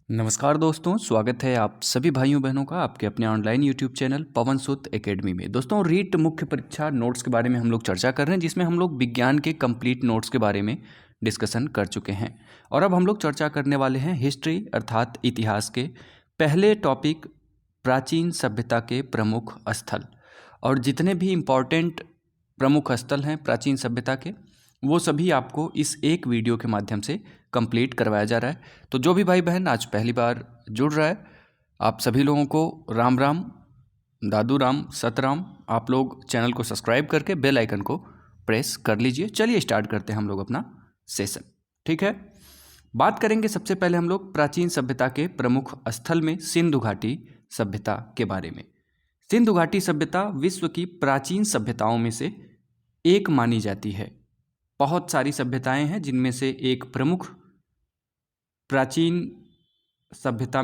नमस्कार दोस्तों, स्वागत है आप सभी भाइयों बहनों का आपके अपने ऑनलाइन यूट्यूब चैनल पवन सुत एकेडमी में। दोस्तों, रीट मुख्य परीक्षा नोट्स के बारे में हम लोग चर्चा कर रहे हैं, जिसमें हम लोग विज्ञान के कंप्लीट नोट्स के बारे में डिस्कशन कर चुके हैं। और अब हम लोग चर्चा करने वाले हैं हिस्ट्री अर्थात इतिहास के पहले टॉपिक प्राचीन सभ्यता के प्रमुख स्थल। और जितने भी इम्पॉर्टेंट प्रमुख स्थल हैं प्राचीन सभ्यता के, वो सभी आपको इस एक वीडियो के माध्यम से कंप्लीट करवाया जा रहा है। तो जो भी भाई बहन आज पहली बार जुड़ रहा है, आप सभी लोगों को राम राम, दादू राम, सतराम। आप लोग चैनल को सब्सक्राइब करके बेल आइकन को प्रेस कर लीजिए। चलिए स्टार्ट करते हैं हम लोग अपना सेशन। ठीक है, बात करेंगे सबसे पहले हम लोग प्राचीन सभ्यता के प्रमुख स्थल में सिंधु घाटी सभ्यता के बारे में। सिंधु घाटी सभ्यता विश्व की प्राचीन सभ्यताओं में से एक मानी जाती है। बहुत सारी सभ्यताएं हैं, जिनमें से एक प्रमुख प्राचीन सभ्यता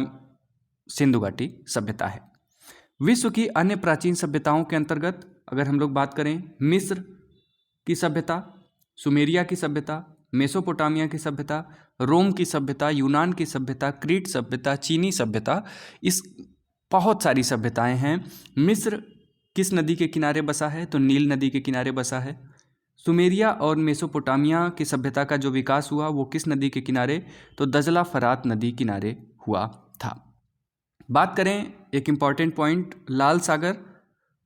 सिंधु घाटी सभ्यता है। विश्व की अन्य प्राचीन सभ्यताओं के अंतर्गत अगर हम लोग बात करें, मिस्र की सभ्यता, सुमेरिया की सभ्यता, मेसोपोटामिया की सभ्यता, रोम की सभ्यता, यूनान की सभ्यता, क्रीट सभ्यता, चीनी सभ्यता, इस बहुत सारी सभ्यताएं हैं। मिस्र किस नदी के किनारे बसा है? तो नील नदी के किनारे बसा है। सुमेरिया और मेसोपोटामिया की सभ्यता का जो विकास हुआ वो किस नदी के किनारे? तो दजला फरात नदी किनारे हुआ था। बात करें एक इम्पॉर्टेंट पॉइंट, लाल सागर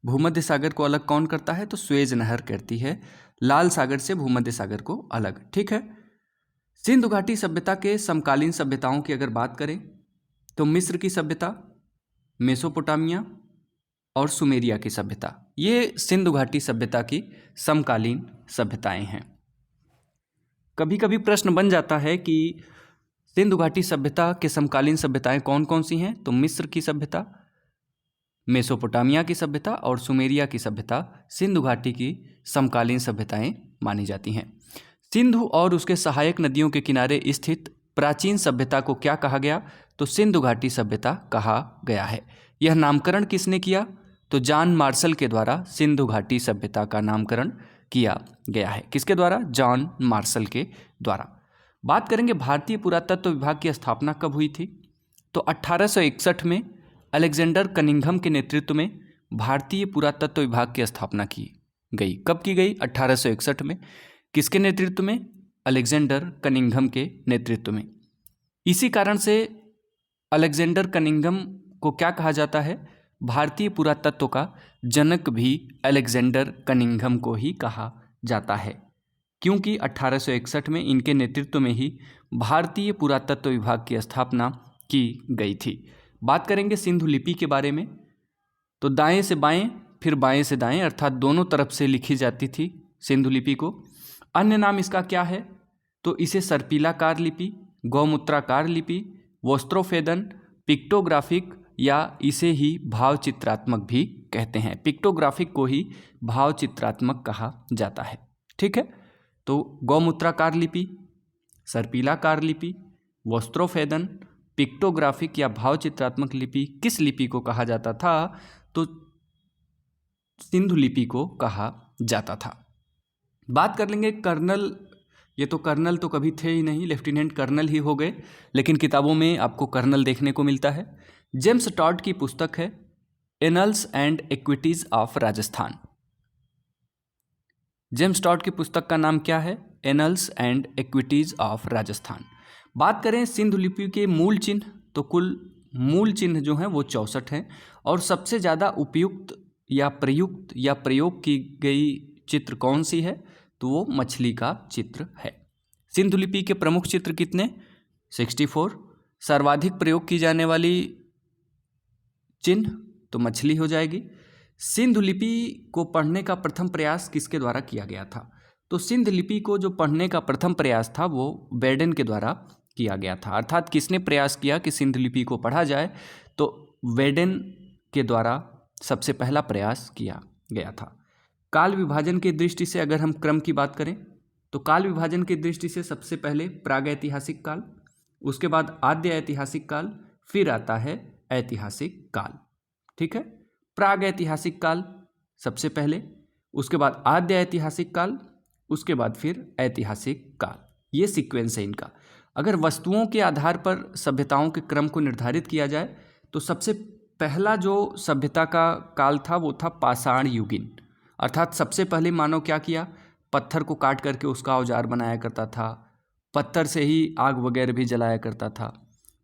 भूमध्य सागर को अलग कौन करता है? तो स्वेज नहर करती है लाल सागर से भूमध्य सागर को अलग। ठीक है, सिंधु घाटी सभ्यता के समकालीन सभ्यताओं की अगर बात करें तो मिस्र की सभ्यता, मेसोपोटामिया और सुमेरिया की सभ्यता, ये सिंधु घाटी सभ्यता की समकालीन सभ्यताएं हैं। कभी कभी प्रश्न बन जाता है कि सिंधु घाटी सभ्यता के समकालीन सभ्यताएं कौन कौन सी हैं? तो मिस्र की सभ्यता, मेसोपोटामिया की सभ्यता और सुमेरिया की सभ्यता सिंधु घाटी की समकालीन सभ्यताएं मानी जाती हैं। सिंधु और उसके सहायक नदियों के किनारे स्थित प्राचीन सभ्यता को क्या कहा गया? तो सिंधु घाटी सभ्यता कहा गया है। यह नामकरण किसने किया? तो जॉन मार्शल के द्वारा सिंधु घाटी सभ्यता का नामकरण किया गया है। किसके द्वारा? जॉन मार्शल के द्वारा। बात करेंगे भारतीय पुरातत्व विभाग की स्थापना कब हुई थी? तो 1861 में अलेक्जेंडर कनिंघम के नेतृत्व में भारतीय पुरातत्व विभाग की स्थापना की गई। कब की गई? 1861 में। किसके नेतृत्व में? अलेक्जेंडर कनिंघम के नेतृत्व में। इसी कारण से अलेक्जेंडर कनिंघम को क्या कहा जाता है? भारतीय पुरातत्व का जनक भी अलेक्जेंडर कनिंघम को ही कहा जाता है, क्योंकि 1861 में इनके नेतृत्व में ही भारतीय पुरातत्व विभाग की स्थापना की गई थी। बात करेंगे सिंधु लिपि के बारे में, तो दाएं से बाएं फिर बाएं से दाएं अर्थात दोनों तरफ से लिखी जाती थी सिंधु लिपि को। अन्य नाम इसका क्या है? तो इसे सर्पिलाकार लिपि, गौमूत्राकार लिपि, वस्त्रोफेदन, पिक्टोग्राफिक या इसे ही भावचित्रात्मक भी कहते हैं। पिक्टोग्राफिक को ही भावचित्रात्मक कहा जाता है। ठीक है, तो गौमूत्राकार लिपि, सर्पिलाकार लिपि, वस्त्रोफेदन, पिक्टोग्राफिक या भावचित्रात्मक लिपि किस लिपि को कहा जाता था? तो सिंधु लिपि को कहा जाता था। बात कर लेंगे कर्नल। ये तो कर्नल तो कभी थे ही नहीं, लेफ्टिनेंट कर्नल ही हो गए, लेकिन किताबों में आपको कर्नल देखने को मिलता है। जेम्स टॉड की पुस्तक है annals and antiquities of Rajasthan. James Tod की पुस्तक का नाम क्या है? Annals and antiquities of Rajasthan. बात करें सिंधु लिपि के मूल चिन्ह, तो कुल मूल चिन्ह जो हैं वो 64 हैं और सबसे ज़्यादा उपयुक्त या प्रयुक्त या प्रयोग की गई चित्र कौन सी है? तो वो मछली का चित्र है। सिंधु लिपि के प्रमुख चित्र कितने? 64। सर्वाधिक प्रयोग की जाने वाली चिन्ह तो मछली हो जाएगी। सिंधु लिपि को पढ़ने का प्रथम प्रयास किसके द्वारा किया गया था? तो सिंधु लिपि को जो पढ़ने का प्रथम प्रयास था वो बेडेन के द्वारा किया गया था। अर्थात किसने प्रयास किया कि सिंधु लिपि को पढ़ा जाए? तो वेडेन के द्वारा सबसे पहला प्रयास किया गया था। काल विभाजन की दृष्टि से अगर हम क्रम की बात करें तो काल विभाजन की दृष्टि से सबसे पहले प्रागैतिहासिक काल, उसके बाद आद्य ऐतिहासिक काल, फिर आता है ऐतिहासिक काल। ठीक है, प्रागैतिहासिक काल सबसे पहले, उसके बाद आद्य ऐतिहासिक काल, उसके बाद फिर ऐतिहासिक काल। ये सीक्वेंस है इनका। अगर वस्तुओं के आधार पर सभ्यताओं के क्रम को निर्धारित किया जाए तो सबसे पहला जो सभ्यता का काल था वो था पाषाण युगीन। अर्थात सबसे पहले मानव क्या किया, पत्थर को काट करके उसका औजार बनाया करता था, पत्थर से ही आग वगैरह भी जलाया करता था।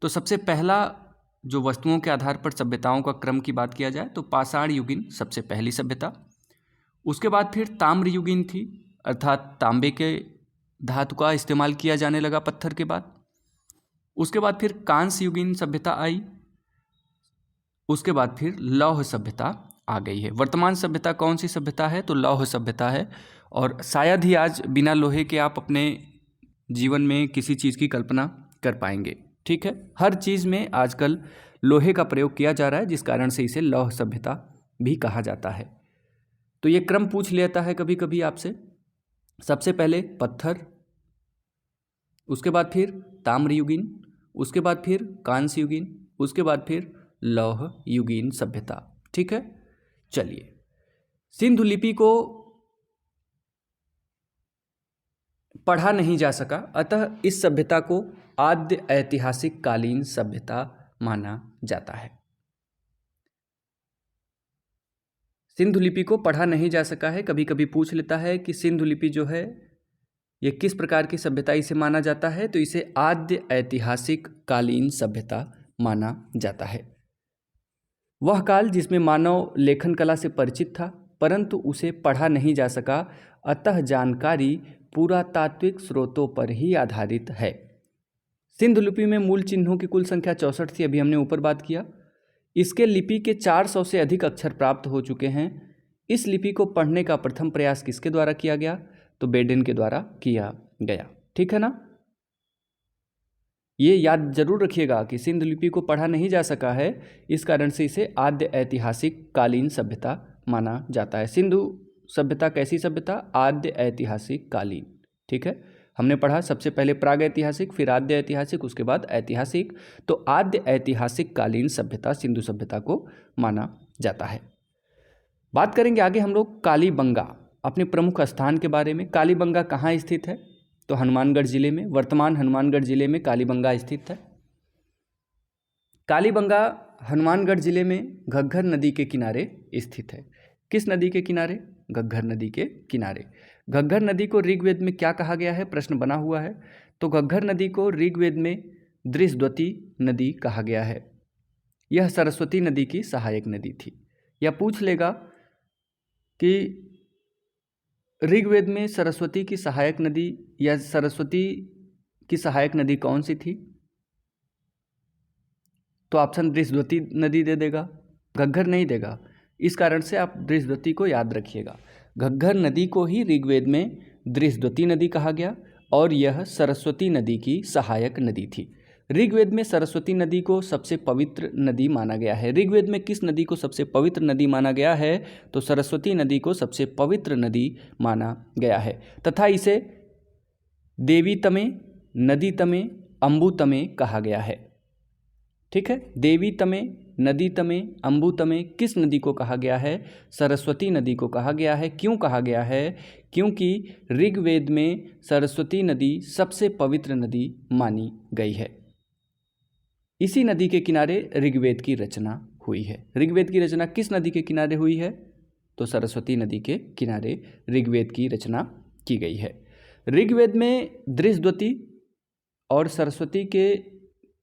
तो सबसे पहला जो वस्तुओं के आधार पर सभ्यताओं का क्रम की बात किया जाए तो पाषाण युगीन सबसे पहली सभ्यता। उसके बाद फिर ताम्र युगीन थी, अर्थात तांबे के धातु का इस्तेमाल किया जाने लगा पत्थर के बाद। उसके बाद फिर कांस्य युगीन सभ्यता आई। उसके बाद फिर लौह सभ्यता आ गई है। वर्तमान सभ्यता कौन सी सभ्यता है, तो लौह सभ्यता है। और शायद ही आज बिना लोहे के आप अपने जीवन में किसी चीज़ की कल्पना कर पाएंगे। ठीक है, हर चीज़ में आजकल लोहे का प्रयोग किया जा रहा है, जिस कारण से इसे लौह सभ्यता भी कहा जाता है। तो ये क्रम पूछ लेता है कभी कभी आपसे, सबसे पहले पत्थर, उसके बाद फिर ताम्र युगीन, उसके बाद फिर कांस्य युगीन, उसके बाद फिर लौह युगीन सभ्यता। ठीक है, चलिए, सिंधु लिपि को पढ़ा नहीं जा सका, अतः इस सभ्यता को आद्य ऐतिहासिक कालीन सभ्यता माना जाता है। सिंधु लिपि को पढ़ा नहीं जा सका है, कभी कभी पूछ लेता है कि सिंधु लिपि जो है ये किस प्रकार की सभ्यता इसे माना जाता है, तो इसे आद्य ऐतिहासिक कालीन सभ्यता माना जाता है। वह काल जिसमें मानव लेखन कला से परिचित था परंतु उसे पढ़ा नहीं जा सका, अतः जानकारी पुरातात्विक स्रोतों पर ही आधारित है। सिंधु लिपि में मूल चिन्हों की कुल संख्या 64 थी, अभी हमने ऊपर बात किया। इसके लिपि के 400 से अधिक अक्षर प्राप्त हो चुके हैं। इस लिपि को पढ़ने का प्रथम प्रयास किसके द्वारा किया गया, तो बेडेन के द्वारा किया गया। ठीक है ना, ये याद जरूर रखिएगा कि सिंधु लिपि को पढ़ा नहीं जा सका है, इस कारण से इसे आद्य ऐतिहासिक कालीन सभ्यता माना जाता है। सिंधु सभ्यता कैसी सभ्यता, आद्य ऐतिहासिक कालीन। ठीक है, हमने पढ़ा सबसे पहले प्राग ऐतिहासिक, फिर आद्य ऐतिहासिक, उसके बाद ऐतिहासिक। तो आद्य ऐतिहासिक कालीन सभ्यता सिंधु सभ्यता को माना जाता है। बात करेंगे आगे हम लोग कालीबंगा, अपने प्रमुख स्थान के बारे में। कालीबंगा कहाँ स्थित है, तो हनुमानगढ़ जिले में, वर्तमान हनुमानगढ़ जिले में कालीबंगा स्थित है। कालीबंगा हनुमानगढ़ जिले में घग्घर नदी के किनारे स्थित है। किस नदी के किनारे, घग्घर नदी के किनारे। घग्घर नदी को ऋग्वेद में क्या कहा गया है, प्रश्न बना हुआ है। तो घग्घर नदी को ऋग्वेद में दृशद्वती नदी कहा गया है। यह सरस्वती नदी की सहायक नदी थी। यह पूछ लेगा कि ऋग्वेद में सरस्वती की सहायक नदी या सरस्वती की सहायक नदी कौन सी थी, तो ऑप्शन दृशद्वती नदी दे देगा, घग्घर नहीं देगा। इस कारण से आप दृशद्वती को याद रखिएगा। घग्घर नदी को ही ऋग्वेद में दृशद्वती नदी कहा गया और यह सरस्वती नदी की सहायक नदी थी। ऋग्वेद में सरस्वती नदी को सबसे पवित्र नदी माना गया है। ऋग्वेद में किस नदी को सबसे पवित्र नदी माना गया है, तो सरस्वती नदी को सबसे पवित्र नदी माना गया है तथा इसे देवी तमे, नदी तमे, अम्बु तमे कहा गया है। ठीक है, देवी तमे, नदी तमे, अम्बु तमे किस नदी को कहा गया है, सरस्वती नदी को कहा गया है। क्यों कहा गया है, क्योंकि ऋग्वेद में सरस्वती नदी सबसे पवित्र नदी मानी गई है। इसी नदी के किनारे ऋग्वेद की रचना हुई है। ऋग्वेद की रचना किस नदी के किनारे हुई है, तो सरस्वती नदी के किनारे ऋग्वेद की रचना की गई है। ऋग्वेद में दृशद्वती और सरस्वती के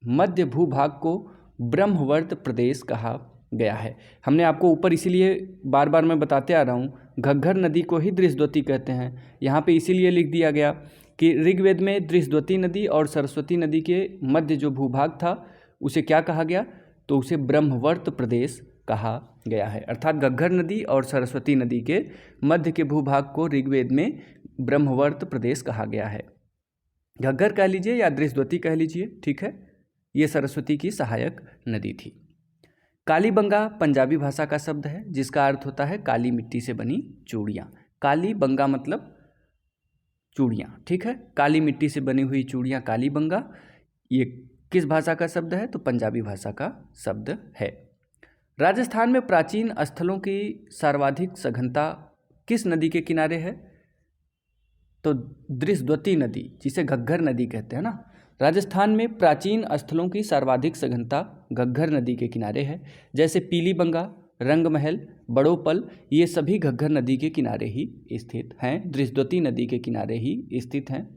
मध्य भूभाग को ब्रह्मवर्त प्रदेश कहा गया है। हमने आपको ऊपर इसीलिए बार बार मैं बताते आ रहा हूँ, घग्घर नदी को ही दृशद्वती कहते हैं। यहाँ पे इसीलिए लिख दिया गया कि ऋग्वेद में दृशद्वती नदी और सरस्वती नदी के मध्य जो भूभाग था उसे क्या कहा गया, तो उसे ब्रह्मवर्त प्रदेश कहा गया है। अर्थात घग्घर नदी और सरस्वती नदी के मध्य के भूभाग को ऋग्वेद में ब्रह्मवर्त प्रदेश कहा गया है। घग्घर कह लीजिए या दृशद्वती कह लीजिए, ठीक है, ये सरस्वती की सहायक नदी थी। कालीबंगा पंजाबी भाषा का शब्द है जिसका अर्थ होता है काली मिट्टी से बनी चूड़ियाँ। कालीबंगा मतलब चूड़ियाँ, ठीक है, काली मिट्टी से बनी हुई चूड़ियाँ कालीबंगा। ये किस भाषा का शब्द है, तो पंजाबी भाषा का शब्द है। राजस्थान में प्राचीन स्थलों की सर्वाधिक सघनता किस नदी के किनारे है, तो दृशद्वती नदी, जिसे घग्घर नदी कहते हैं ना, राजस्थान में प्राचीन स्थलों की सर्वाधिक सघनता घग्घर नदी के किनारे है, जैसे पीलीबंगा, रंगमहल, बड़ोपल, ये सभी घग्घर नदी के किनारे ही स्थित हैं, दृष्टद्वती नदी के किनारे ही स्थित हैं।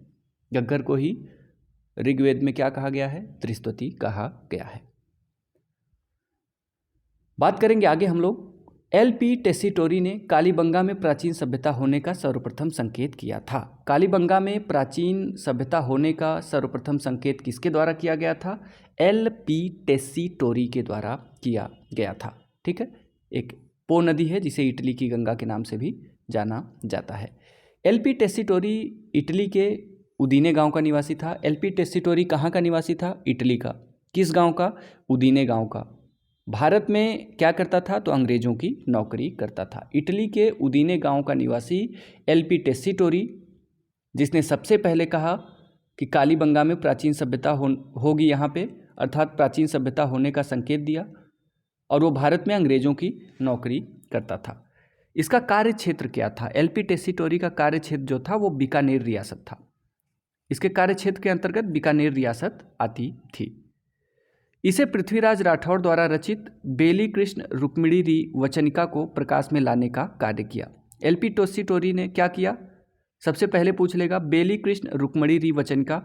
घग्घर को ही ऋग्वेद में क्या कहा गया है? दृष्टद्वती कहा गया है। बात करेंगे आगे हम लोग। एल.पी. टेसीटोरी ने कालीबंगा में प्राचीन सभ्यता होने का सर्वप्रथम संकेत किया था। कालीबंगा में प्राचीन सभ्यता होने का सर्वप्रथम संकेत किसके द्वारा किया गया था? एल.पी. टेसीटोरी के द्वारा किया गया था। ठीक है, एक पो नदी है जिसे इटली की गंगा के नाम से भी जाना जाता है। एल.पी. टेसीटोरी इटली के उदीने गांव का निवासी था। एल.पी. टेसीटोरी कहाँ का निवासी था? इटली का। किस गांव का? उदीने गांव का। भारत में क्या करता था? तो अंग्रेजों की नौकरी करता था। इटली के उदीने गांव का निवासी एल.पी. टेसीटोरी, जिसने सबसे पहले कहा कि कालीबंगा में प्राचीन सभ्यता होगी यहाँ पे, अर्थात प्राचीन सभ्यता होने का संकेत दिया, और वो भारत में अंग्रेजों की नौकरी करता था। इसका कार्य क्षेत्र क्या था? एल.पी. टेसीटोरी का कार्य क्षेत्र जो था वो बीकानेर रियासत था। इसके कार्य क्षेत्र के अंतर्गत बीकानेर रियासत आती थी। इसे पृथ्वीराज राठौड़ द्वारा रचित बेली कृष्ण रुक्मिणी वचनिका को प्रकाश में लाने का कार्य किया। एल.पी. टेसीटोरी ने क्या किया? सबसे पहले पूछ लेगा, बेली कृष्ण रुक्मिणी वचनिका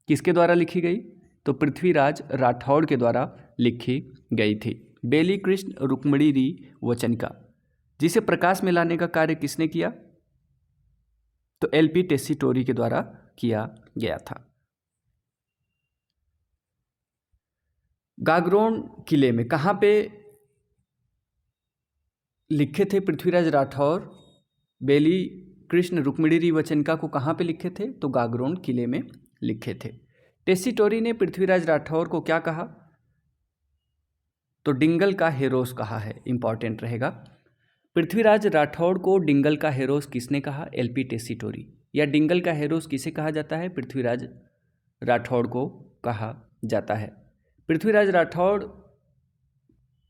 किसके द्वारा लिखी गई? तो पृथ्वीराज राठौड़ के द्वारा लिखी गई थी। बेली कृष्ण रुक्मिणी वचनिका, जिसे प्रकाश में लाने का कार्य किसने किया? तो एल.पी. टेसीटोरी के द्वारा किया गया था। गागरोन किले में कहाँ पे लिखे थे पृथ्वीराज राठौर बेली कृष्ण रुक्मिणी वचनिका को? कहाँ पे लिखे थे? तो गागरोन किले में लिखे थे। टेसीटोरी ने पृथ्वीराज राठौर को क्या कहा? तो डिंगल का हेरोस कहा है। इंपॉर्टेंट रहेगा। पृथ्वीराज राठौड़ को डिंगल का हेरोस किसने कहा? एल.पी. टेसीटोरी। या डिंगल का हेरोस किसे कहा जाता है? पृथ्वीराज राठौड़ को कहा जाता है। पृथ्वीराज राठौड़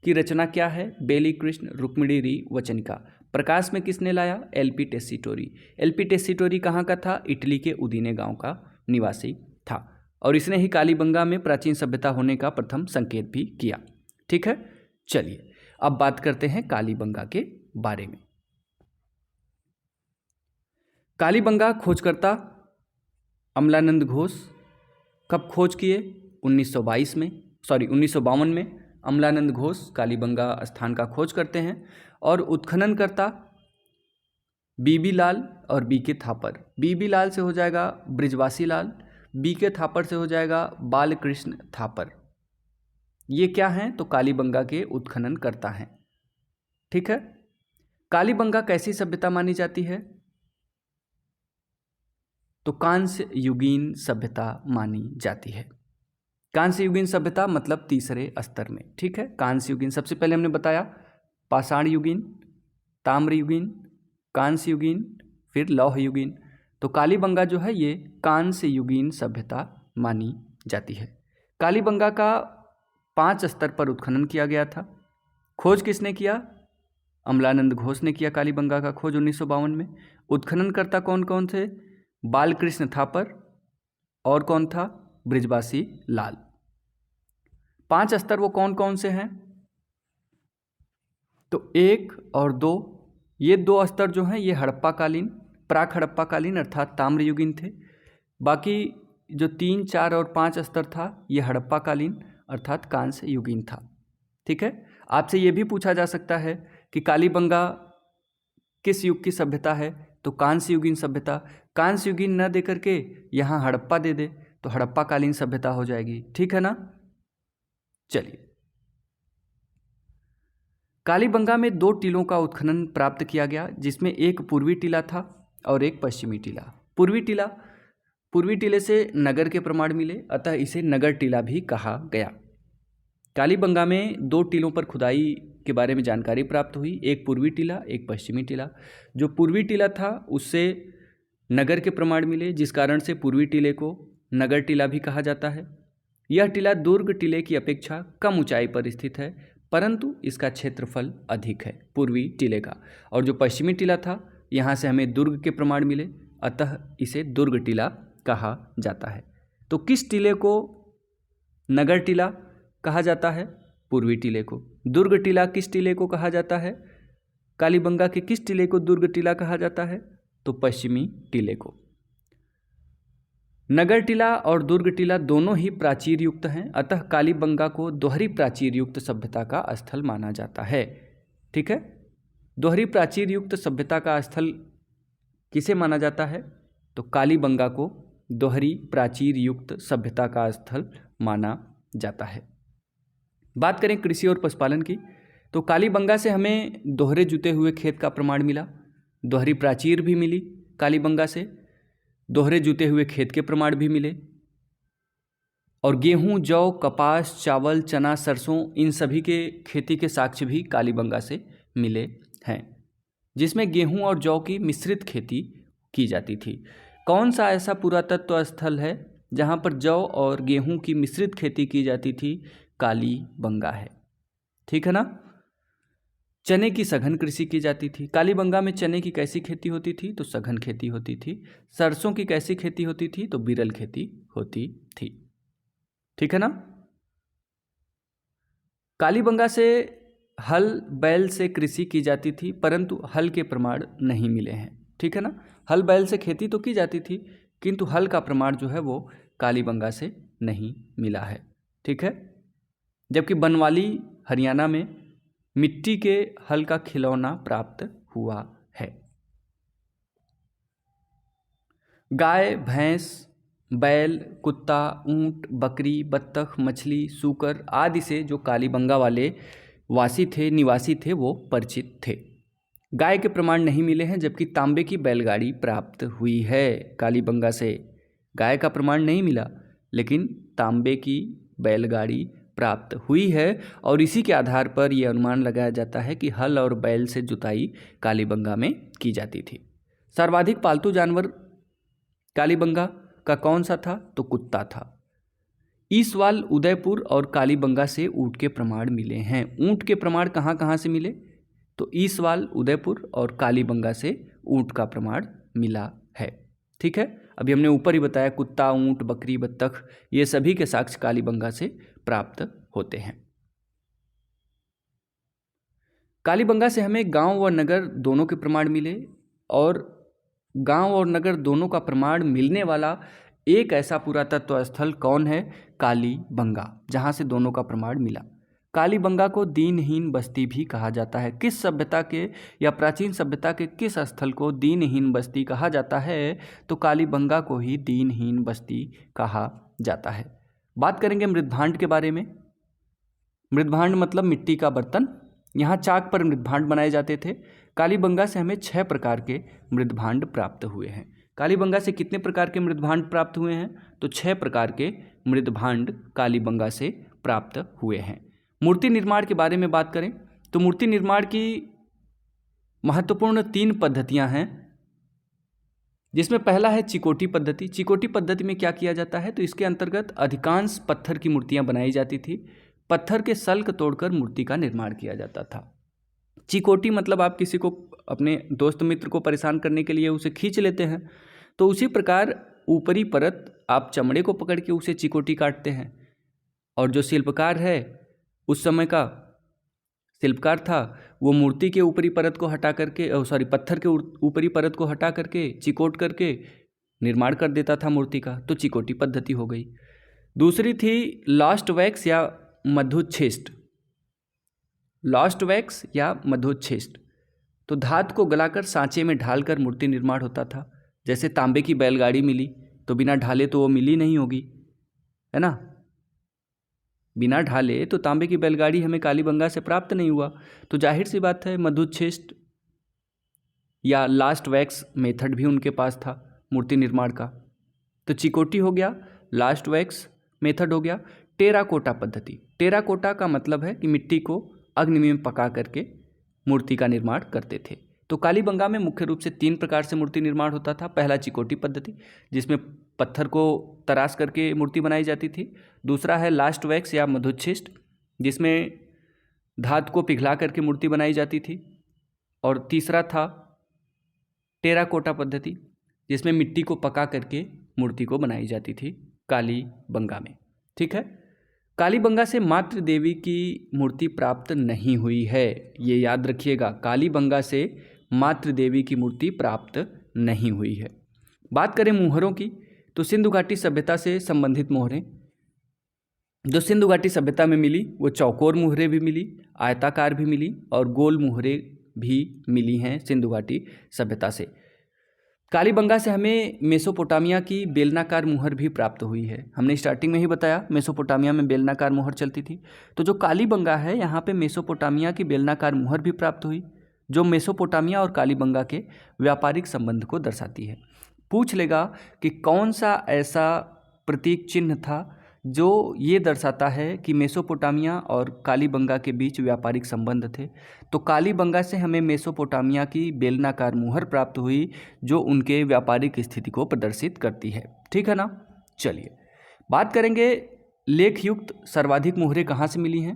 की रचना क्या है? बेली कृष्ण रुक्मिणी वचनिका। प्रकाश में किसने लाया? एल.पी. टेसीटोरी। एल.पी. टेसीटोरी कहाँ का था? इटली के उदीने गांव का निवासी था, और इसने ही कालीबंगा में प्राचीन सभ्यता होने का प्रथम संकेत भी किया। ठीक है, चलिए अब बात करते हैं कालीबंगा के बारे में। कालीबंगा खोजकर्ता अमलानंद घोष कब खोज किए? 1952 में अमलानंद घोष कालीबंगा स्थान का खोज करते हैं, और उत्खननकर्ता बीबी लाल और बी.के. थापर। बीबी लाल से हो जाएगा बृजवासी लाल, बी.के. थापर से हो जाएगा बालकृष्ण थापर। ये क्या हैं? तो कालीबंगा के उत्खननकर्ता हैं। ठीक है, कालीबंगा कैसी सभ्यता मानी जाती है? तो कांस्य युगीन सभ्यता मानी जाती है। कांस्य युगीन सभ्यता मतलब तीसरे स्तर में। ठीक है, कांस्य युगीन सबसे पहले हमने बताया पाषाण युगीन, ताम्र युगीन, कांस्य युगीन, फिर लौह युगीन। तो कालीबंगा जो है ये कांस्य युगीन सभ्यता मानी जाती है। कालीबंगा का 5 स्तर पर उत्खनन किया गया था। खोज किसने किया? अमलानंद घोष ने किया कालीबंगा का खोज 1952 में। उत्खननकर्ता कौन कौन थे? बालकृष्ण थापर, और कौन था? बृजवासी लाल। 5 स्तर वो कौन कौन से हैं? तो 1 और 2, ये 2 स्तर जो हैं ये हड़प्पा कालीन, प्राक हड़प्पा कालीन अर्थात ताम्र युगीन थे। बाकी जो 3, 4 और 5 स्तर था ये हड़प्पा कालीन अर्थात कांस्य युगीन था। ठीक है, आपसे ये भी पूछा जा सकता है कि कालीबंगा किस युग की सभ्यता है? तो कांस्य युगीन सभ्यता। कांस्य युगीन न दे करके यहाँ हड़प्पा दे दे तो हड़प्पा कालीन सभ्यता हो जाएगी। ठीक है ना? चलिए, कालीबंगा में 2 टीलों का उत्खनन प्राप्त किया गया, जिसमें एक पूर्वी टीला था और एक पश्चिमी टीला। पूर्वी टीले से नगर के प्रमाण मिले, अतः इसे नगर टीला भी कहा गया। कालीबंगा में 2 टीलों पर खुदाई के बारे में जानकारी प्राप्त हुई, एक पूर्वी टीला, एक पश्चिमी टीला। जो पूर्वी टीला था उससे नगर के प्रमाण मिले, जिस कारण से पूर्वी टीले को नगर टीला भी कहा जाता है। यह टीला दुर्ग टीले की अपेक्षा कम ऊंचाई पर स्थित है, परंतु इसका क्षेत्रफल अधिक है पूर्वी टीले का। और जो पश्चिमी टीला था यहाँ से हमें दुर्ग के प्रमाण मिले, अतः इसे दुर्ग टीला कहा जाता है। तो किस टीले को नगर टीला कहा जाता है? पूर्वी टीले को। दुर्ग टीला किस टीले को कहा जाता है? कालीबंगा के किस टीले को दुर्ग टीला कहा जाता है? तो पश्चिमी टीले को। नगर टीला और दुर्ग टीला दोनों ही प्राचीर युक्त हैं, अतः कालीबंगा को दोहरी प्राचीर युक्त सभ्यता का स्थल माना जाता है। ठीक है, दोहरी प्राचीर युक्त सभ्यता का स्थल किसे माना जाता है? तो कालीबंगा को दोहरी प्राचीर युक्त सभ्यता का स्थल माना जाता है। बात करें कृषि और पशुपालन की, तो कालीबंगा से हमें दोहरे जुते हुए खेत का प्रमाण मिला, दोहरी प्राचीर भी मिली कालीबंगा से, दोहरे जुते हुए खेत के प्रमाण भी मिले, और गेहूं, जौ, कपास, चावल, चना, सरसों इन सभी के खेती के साक्ष्य भी कालीबंगा से मिले हैं, जिसमें गेहूं और जौ की मिश्रित खेती की जाती थी। कौन सा ऐसा पुरातत्व स्थल है जहां पर जौ और गेहूं की मिश्रित खेती की जाती थी? कालीबंगा है। ठीक है ना। चने की सघन कृषि की जाती थी। कालीबंगा में चने की कैसी खेती होती थी? तो सघन खेती होती थी। सरसों की कैसी खेती होती थी? तो बिरल खेती होती थी। ठीक है ना। कालीबंगा से हल बैल से कृषि की जाती थी, परंतु हल के प्रमाण नहीं मिले हैं। ठीक है ना, हल बैल से खेती तो की जाती थी, किंतु हल का प्रमाण जो है वो कालीबंगा से नहीं मिला है। ठीक है, जबकि बनवाली हरियाणा में मिट्टी के हल का खिलौना प्राप्त हुआ है। गाय, भैंस, बैल, कुत्ता, ऊंट, बकरी, बत्तख, मछली, सूकर आदि से जो कालीबंगा वाले निवासी थे वो परिचित थे। गाय के प्रमाण नहीं मिले हैं, जबकि तांबे की बैलगाड़ी प्राप्त हुई है कालीबंगा से। गाय का प्रमाण नहीं मिला, लेकिन तांबे की बैलगाड़ी प्राप्त हुई है, और इसी के आधार पर यह अनुमान लगाया जाता है कि हल और बैल से जुताई कालीबंगा में की जाती थी। सर्वाधिक पालतू जानवर कालीबंगा का कौन सा था? तो कुत्ता था। ईसवाल, उदयपुर और कालीबंगा से ऊंट के प्रमाण मिले हैं। ऊंट के प्रमाण कहाँ कहाँ से मिले? तो ईसवाल, उदयपुर और कालीबंगा से ऊंट का प्रमाण मिला है। ठीक है, अभी हमने ऊपर ही बताया कुत्ता, ऊंट, बकरी, बत्तख ये सभी के साक्ष्य कालीबंगा से प्राप्त होते हैं। कालीबंगा से हमें गांव व नगर दोनों के प्रमाण मिले, और गांव और नगर दोनों का प्रमाण मिलने वाला एक ऐसा पुरातत्व स्थल कौन है? कालीबंगा, जहां से दोनों का प्रमाण मिला। कालीबंगा को दीनहीन बस्ती भी कहा जाता है। किस सभ्यता के या प्राचीन सभ्यता के किस स्थल को दीनहीन बस्ती कहा जाता है? तो कालीबंगा को ही दीनहीन बस्ती कहा जाता है। बात करेंगे मृदभांड के बारे में। मृदभांड मतलब मिट्टी का बर्तन। यहाँ चाक पर मृदभांड बनाए जाते थे। कालीबंगा से हमें 6 प्रकार के मृदभांड प्राप्त हुए हैं। कालीबंगा से कितने प्रकार के मृदभांड प्राप्त हुए हैं? तो 6 प्रकार के मृदभांड कालीबंगा से प्राप्त हुए हैं। मूर्ति निर्माण के बारे में बात करें तो मूर्ति निर्माण की महत्वपूर्ण 3 पद्धतियां हैं, जिसमें पहला है चिकोटी पद्धति। चिकोटी पद्धति में क्या किया जाता है? तो इसके अंतर्गत अधिकांश पत्थर की मूर्तियां बनाई जाती थी। पत्थर के सल्क तोड़कर मूर्ति का निर्माण किया जाता था। चिकोटी मतलब आप किसी को, अपने दोस्त मित्र को परेशान करने के लिए उसे खींच लेते हैं, तो उसी प्रकार ऊपरी परत आप चमड़े को पकड़ के उसे चिकोटी काटते हैं। और जो शिल्पकार है, उस समय का शिल्पकार था, वो मूर्ति के ऊपरी परत को हटा करके पत्थर के ऊपरी परत को हटा करके चिकोट करके निर्माण कर देता था मूर्ति का, तो चिकोटी पद्धति हो गई। दूसरी थी लास्ट वैक्स या मधुच्छेष्ट। लास्ट वैक्स या मधुच्छेष्ट, तो धातु को गलाकर सांचे में ढालकर मूर्ति निर्माण होता था। जैसे तांबे की बैलगाड़ी मिली, तो बिना ढाले तो वो मिली नहीं होगी, है ना। बिना ढाले तो तांबे की बैलगाड़ी हमें कालीबंगा से प्राप्त नहीं हुआ, तो जाहिर सी बात है मधुच्छेष्ट या लास्ट वैक्स मेथड भी उनके पास था मूर्ति निर्माण का। तो चिकोटी हो गया, लास्ट वैक्स मेथड हो गया। टेराकोटा पद्धति, टेराकोटा का मतलब है कि मिट्टी को अग्नि में पका करके मूर्ति का निर्माण करते थे। तो कालीबंगा में मुख्य रूप से 3 प्रकार से मूर्ति निर्माण होता था। पहला चिकोटी पद्धति, जिसमें पत्थर को तराश करके मूर्ति बनाई जाती थी। दूसरा है लास्ट वैक्स या मधुच्छेष्ट, जिसमें धातु को पिघला करके मूर्ति बनाई जाती थी। और तीसरा था टेराकोटा पद्धति, जिसमें मिट्टी को पका करके मूर्ति को बनाई जाती थी। कालीबंगा में। ठीक है, कालीबंगा से मातृ देवी की मूर्ति प्राप्त नहीं हुई है, ये याद रखिएगा, कालीबंगा से मातृ देवी की मूर्ति प्राप्त नहीं हुई है। बात करें मुहरों की, तो सिंधु घाटी सभ्यता से संबंधित मोहरें जो सिंधु घाटी सभ्यता में मिली वो चौकोर मुहरें भी मिली, आयताकार भी मिली और गोल मुहरें भी मिली हैं सिंधु घाटी सभ्यता से। कालीबंगा से हमें मेसोपोटामिया की बेलनाकार मुहर भी प्राप्त हुई है। हमने स्टार्टिंग में ही बताया मेसोपोटामिया में बेलनाकार मुहर चलती थी, तो जो कालीबंगा है यहाँ पे मेसोपोटामिया की बेलनाकार मुहर भी प्राप्त हुई, जो मेसोपोटामिया और कालीबंगा के व्यापारिक संबंध को दर्शाती है। पूछ लेगा कि कौन सा ऐसा प्रतीक चिन्ह था जो ये दर्शाता है कि मेसोपोटामिया और कालीबंगा के बीच व्यापारिक संबंध थे। तो कालीबंगा से हमें मेसोपोटामिया की बेलनाकार मुहर प्राप्त हुई जो उनके व्यापारिक स्थिति को प्रदर्शित करती है। ठीक है ना। चलिए बात करेंगे लेखयुक्त सर्वाधिक मुहरें कहाँ से मिली हैं।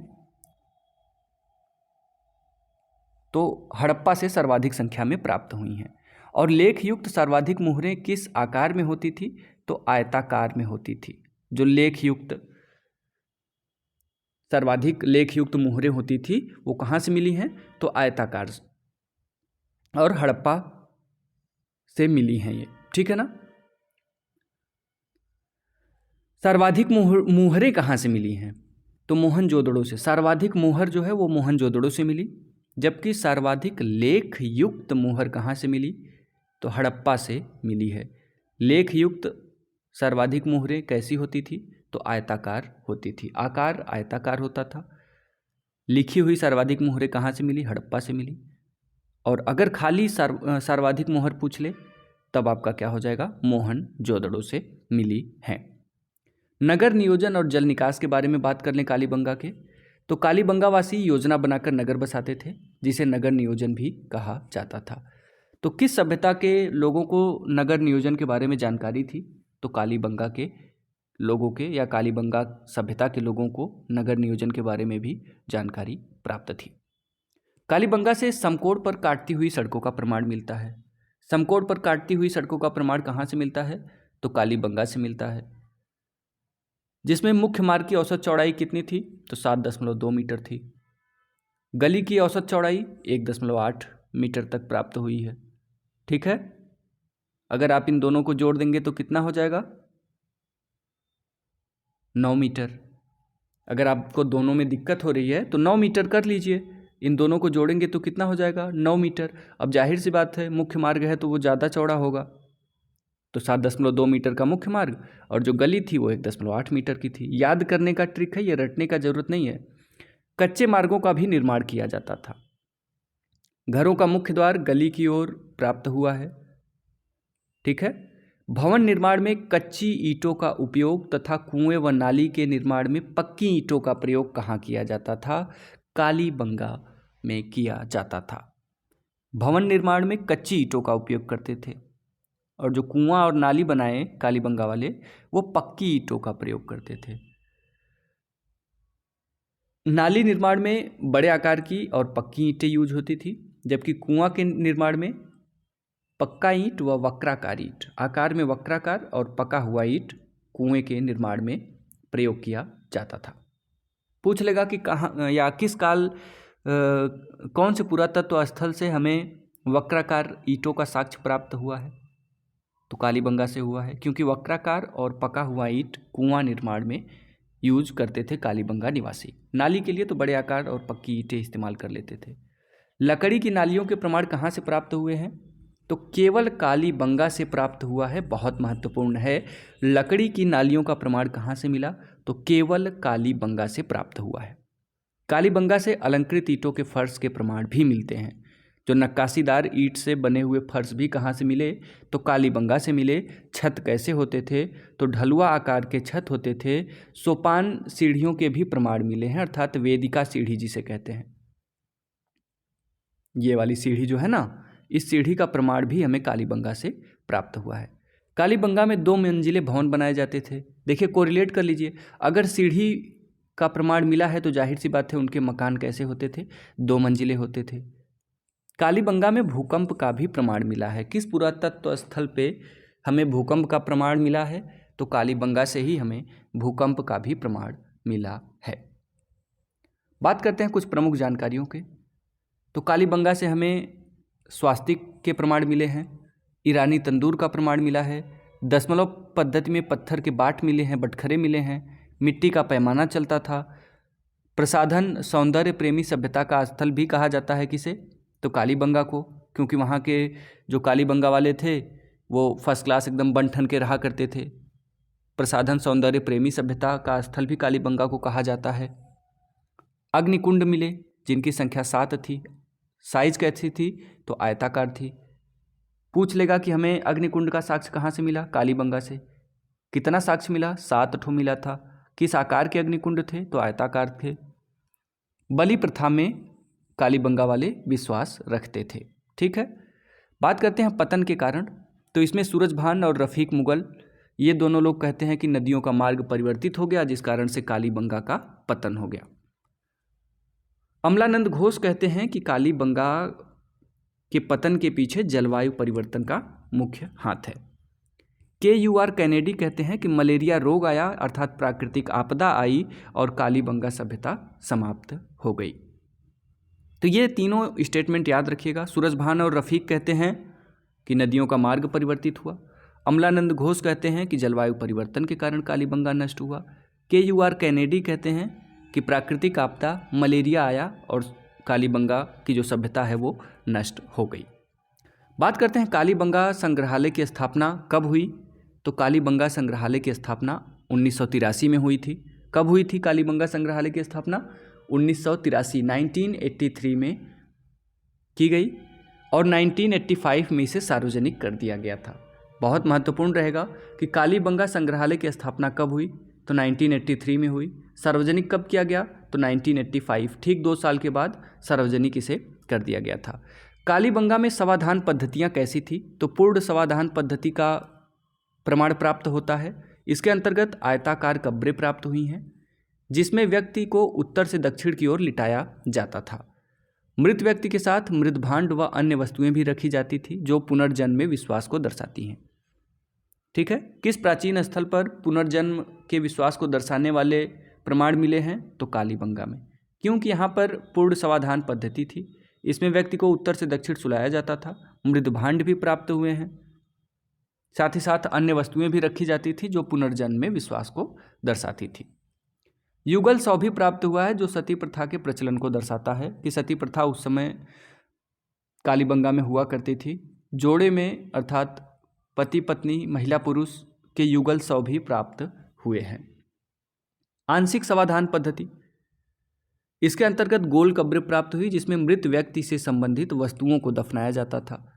तो हड़प्पा से सर्वाधिक संख्या में प्राप्त हुई हैं। और लेखयुक्त सर्वाधिक मुहरें किस आकार में होती थी, तो आयताकार में होती थी। जो सर्वाधिक लेखयुक्त मुहरें होती थी वो कहाँ से मिली हैं, तो आयताकार और हड़प्पा से मिली हैं ये। ठीक है ना। सर्वाधिक मुहरें कहाँ से मिली हैं, तो मोहनजोदड़ो से। सर्वाधिक मुहर जो है वो मोहनजोदड़ो से मिली, जबकि सर्वाधिक लेखयुक्त मुहर कहाँ से मिली, तो हड़प्पा से मिली है। लेखयुक्त सर्वाधिक मुहरें कैसी होती थी, तो आयताकार होती थी, आकार आयताकार होता था। लिखी हुई सर्वाधिक मुहरें कहाँ से मिली, हड़प्पा से मिली। और अगर खाली सर्वाधिक मुहर पूछ ले तब आपका क्या हो जाएगा, मोहनजोदड़ो से मिली हैं। नगर नियोजन और जल निकास के बारे में बात कर लें कालीबंगा के, तो कालीबंगा वासी योजना बनाकर नगर बसाते थे जिसे नगर नियोजन भी कहा जाता था। तो किस सभ्यता के लोगों को नगर नियोजन के बारे में जानकारी थी, तो कालीबंगा के लोगों के या कालीबंगा सभ्यता के लोगों को नगर नियोजन के बारे में भी जानकारी प्राप्त थी। कालीबंगा से समकोण पर काटती हुई सड़कों का प्रमाण मिलता है। समकोण पर काटती हुई सड़कों का प्रमाण कहाँ से मिलता है, तो कालीबंगा से मिलता है, जिसमें मुख्य मार्ग की औसत चौड़ाई कितनी थी, तो 7.2 मीटर थी। गली की औसत चौड़ाई 1.8 मीटर तक प्राप्त हुई है। ठीक है, अगर आप इन दोनों को जोड़ देंगे तो कितना हो जाएगा, 9 मीटर। अगर आपको दोनों में दिक्कत हो रही है तो 9 मीटर कर लीजिए, इन दोनों को जोड़ेंगे तो कितना हो जाएगा, 9 मीटर। अब जाहिर सी बात है मुख्य मार्ग है तो वो ज़्यादा चौड़ा होगा, तो 7.2 मीटर का मुख्य मार्ग और जो गली थी वो 1.8 मीटर की थी। याद करने का ट्रिक है, ये रटने का जरूरत नहीं है। कच्चे मार्गों का भी निर्माण किया जाता था। घरों का मुख्य द्वार गली की ओर प्राप्त हुआ है। ठीक है, भवन निर्माण में कच्ची ईंटों का उपयोग तथा कुएं व नाली के निर्माण में पक्की ईंटों का प्रयोग कहाँ किया जाता था, कालीबंगा में किया जाता था। भवन निर्माण में कच्ची ईंटों का उपयोग करते थे और जो कुआं और नाली बनाए कालीबंगा वाले वो पक्की ईंटों का प्रयोग करते थे। नाली निर्माण में बड़े आकार की और पक्की ईंटें यूज होती थी, जबकि कुआं के निर्माण में पक्का ईंट व वक्राकार ईंट, आकार में वक्राकार और पका हुआ ईंट कुएं के निर्माण में प्रयोग किया जाता था। पूछ लेगा कि कहाँ या किस काल कौन से पुरातत्व स्थल से हमें वक्राकार ईंटों का साक्ष्य प्राप्त हुआ है, तो कालीबंगा से हुआ है, क्योंकि वक्राकार और पका हुआ ईंट कुआं निर्माण में यूज करते थे कालीबंगा निवासी। नाली के लिए तो बड़े आकार और पक्की ईंटें इस्तेमाल कर लेते थे। लकड़ी की नालियों के प्रमाण कहाँ से प्राप्त हुए हैं, तो केवल कालीबंगा से प्राप्त हुआ है। बहुत महत्वपूर्ण है, लकड़ी की नालियों का प्रमाण कहाँ से मिला, तो केवल कालीबंगा से प्राप्त हुआ है। कालीबंगा से अलंकृत ईंटों के फर्श के प्रमाण भी मिलते हैं। जो नक्काशीदार ईंट से बने हुए फर्श भी कहाँ से मिले, तो कालीबंगा से मिले। छत कैसे होते थे, तो ढलुआ आकार के छत होते थे। सोपान सीढ़ियों के भी प्रमाण मिले हैं, अर्थात वेदिका सीढ़ी जिसे कहते हैं। ये वाली सीढ़ी जो है ना, इस सीढ़ी का प्रमाण भी हमें कालीबंगा से प्राप्त हुआ है। कालीबंगा में 2 मंजिले भवन बनाए जाते थे। देखिए कोरिलेट कर लीजिए, अगर सीढ़ी का प्रमाण मिला है तो जाहिर सी बात है उनके मकान कैसे होते थे, 2 मंजिले होते थे। कालीबंगा में भूकंप का भी प्रमाण मिला है। किस पुरातत्व स्थल पे हमें भूकंप का प्रमाण मिला है, तो कालीबंगा से ही हमें भूकंप का भी प्रमाण मिला है। बात करते हैं कुछ प्रमुख जानकारियों के। तो कालीबंगा से हमें स्वास्तिक के प्रमाण मिले हैं, ईरानी तंदूर का प्रमाण मिला है, दशमलव पद्धति में पत्थर के बाट मिले हैं, बटखरे मिले हैं, मिट्टी का पैमाना चलता था, प्रसाधन सौंदर्य प्रेमी सभ्यता का स्थल भी कहा जाता है किसे, तो कालीबंगा को, क्योंकि वहाँ के जो कालीबंगा वाले थे वो फर्स्ट क्लास एकदम बन ठन के रहा करते थे। प्रसाधन सौंदर्य प्रेमी सभ्यता का स्थल भी कालीबंगा को कहा जाता है। अग्निकुंड मिले जिनकी संख्या 7 थी, साइज कैसी थी, तो आयताकार थी। पूछ लेगा कि हमें अग्निकुंड का साक्ष्य कहाँ से मिला, कालीबंगा से। कितना साक्ष्य मिला, 7 ठो मिला था। किस आकार के अग्निकुंड थे, तो आयताकार थे। बलि प्रथा में कालीबंगा वाले विश्वास रखते थे। ठीक है, बात करते हैं पतन के कारण। तो इसमें सूरजभान और रफीक मुगल ये दोनों लोग कहते हैं कि नदियों का मार्ग परिवर्तित हो गया, जिस कारण से कालीबंगा का पतन हो गया। अमलानंद घोष कहते हैं कि कालीबंगा के पतन के पीछे जलवायु परिवर्तन का मुख्य हाथ है। KUR कैनेडी कहते हैं कि मलेरिया रोग आया, अर्थात प्राकृतिक आपदा आई और कालीबंगा सभ्यता समाप्त हो गई। तो ये तीनों स्टेटमेंट याद रखिएगा। सूरजभान और रफीक कहते हैं कि नदियों का मार्ग परिवर्तित हुआ। अमलानंद घोष कहते हैं कि जलवायु परिवर्तन के कारण कालीबंगा नष्ट हुआ। KUR कैनेडी कहते हैं कि प्राकृतिक आपदा मलेरिया आया और कालीबंगा की जो सभ्यता है वो नष्ट हो गई। बात करते हैं कालीबंगा संग्रहालय की स्थापना कब हुई। तो कालीबंगा संग्रहालय की स्थापना 1983 में हुई थी। कब हुई थी कालीबंगा संग्रहालय की स्थापना, 1983 में की गई और 1985 में इसे सार्वजनिक कर दिया गया था। बहुत महत्वपूर्ण रहेगा कि कालीबंगा संग्रहालय की स्थापना कब हुई, तो 1983 में हुई। सार्वजनिक कब किया गया, तो 1985, ठीक 2 साल के बाद सार्वजनिक इसे कर दिया गया था। कालीबंगा में समाधान पद्धतियाँ कैसी थी, तो पूर्ण समाधान पद्धति का प्रमाण प्राप्त होता है। इसके अंतर्गत आयताकार कब्रें प्राप्त हुई हैं जिसमें व्यक्ति को उत्तर से दक्षिण की ओर लिटाया जाता था। मृत व्यक्ति के साथ मृदभांड व अन्य वस्तुएं भी रखी जाती थी जो पुनर्जन्म में विश्वास को दर्शाती हैं। ठीक है, किस प्राचीन स्थल पर पुनर्जन्म के विश्वास को दर्शाने वाले प्रमाण मिले हैं, तो कालीबंगा में, क्योंकि यहाँ पर पूर्ण समाधान पद्धति थी। इसमें व्यक्ति को उत्तर से दक्षिण सुलाया जाता था। मृदभांड भी प्राप्त हुए हैं, साथ ही साथ अन्य वस्तुएं भी रखी जाती थी जो पुनर्जन्म में विश्वास को दर्शाती थी। युगल शव भी प्राप्त हुआ है जो सती प्रथा के प्रचलन को दर्शाता है कि सती प्रथा उस समय कालीबंगा में हुआ करती थी। जोड़े में अर्थात पति पत्नी महिला पुरुष के युगल शव भी प्राप्त हुए हैं। आंशिक समाधान पद्धति, इसके अंतर्गत गोल कब्र प्राप्त हुई जिसमें मृत व्यक्ति से संबंधित वस्तुओं को दफनाया जाता था।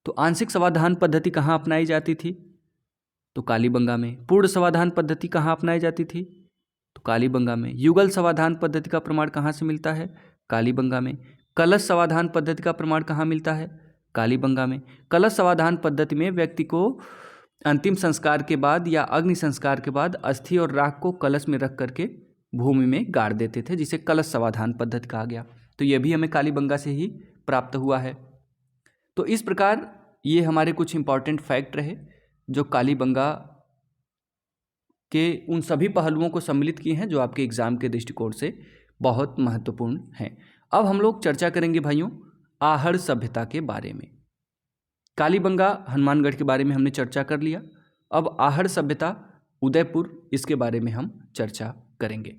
तो आंशिक समाधान पद्धति कहाँ अपनाई जाती थी, तो कालीबंगा में। पूर्ण समाधान पद्धति कहाँ अपनाई जाती थी, तो कालीबंगा में। युगल समाधान पद्धति का प्रमाण कहाँ से मिलता है, कालीबंगा में। कलश समाधान पद्धति का प्रमाण कहाँ मिलता है, कालीबंगा में। कलश समाधान पद्धति में व्यक्ति को अंतिम संस्कार के बाद या अग्नि संस्कार के बाद अस्थि और राख को कलश में रख करके भूमि में गाड़ देते थे, जिसे कलश समाधान पद्धति कहा गया। तो यह भी हमें कालीबंगा से ही प्राप्त हुआ है। तो इस प्रकार ये हमारे कुछ इंपॉर्टेंट फैक्ट रहे जो कालीबंगा के उन सभी पहलुओं को सम्मिलित किए हैं जो आपके एग्जाम के दृष्टिकोण से बहुत महत्वपूर्ण हैं। अब हम लोग चर्चा करेंगे भाइयों आहड़ सभ्यता के बारे में। कालीबंगा हनुमानगढ़ के बारे में हमने चर्चा कर लिया। अब आहड़ सभ्यता उदयपुर, इसके बारे में हम चर्चा करेंगे।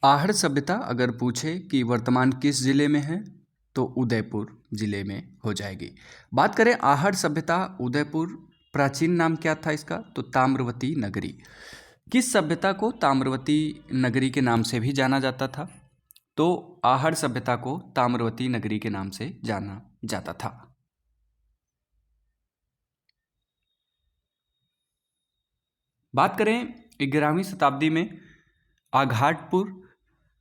आहड़ सभ्यता अगर पूछे कि वर्तमान किस जिले में है, तो उदयपुर जिले में हो जाएगी। बात करें आहड़ सभ्यता उदयपुर, प्राचीन नाम क्या था इसका, तो ताम्रवती नगरी। किस सभ्यता को ताम्रवती नगरी के नाम से भी जाना जाता था, तो आहड़ सभ्यता को ताम्रवती नगरी के नाम से जाना जाता था। बात करें 11वीं शताब्दी में आघाटपुर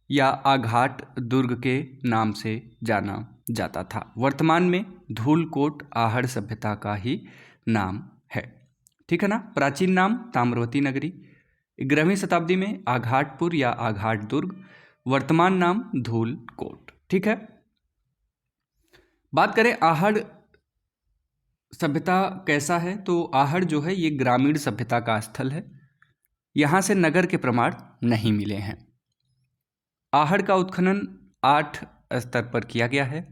या आघाट दुर्ग के नाम से जाना जाता था। वर्तमान में धूलकोट आहड़ सभ्यता का ही नाम है। ठीक है ना, प्राचीन नाम ताम्रवती नगरी, 11वीं शताब्दी में आघाटपुर या आघाट दुर्ग, वर्तमान नाम धूलकोट। ठीक है, बात करें आहड़ सभ्यता कैसा है, तो आहड़ जो है ये ग्रामीण सभ्यता का स्थल है। यहाँ से नगर के प्रमाण नहीं मिले हैं। आहड़ का उत्खनन 8 स्तर पर किया गया है।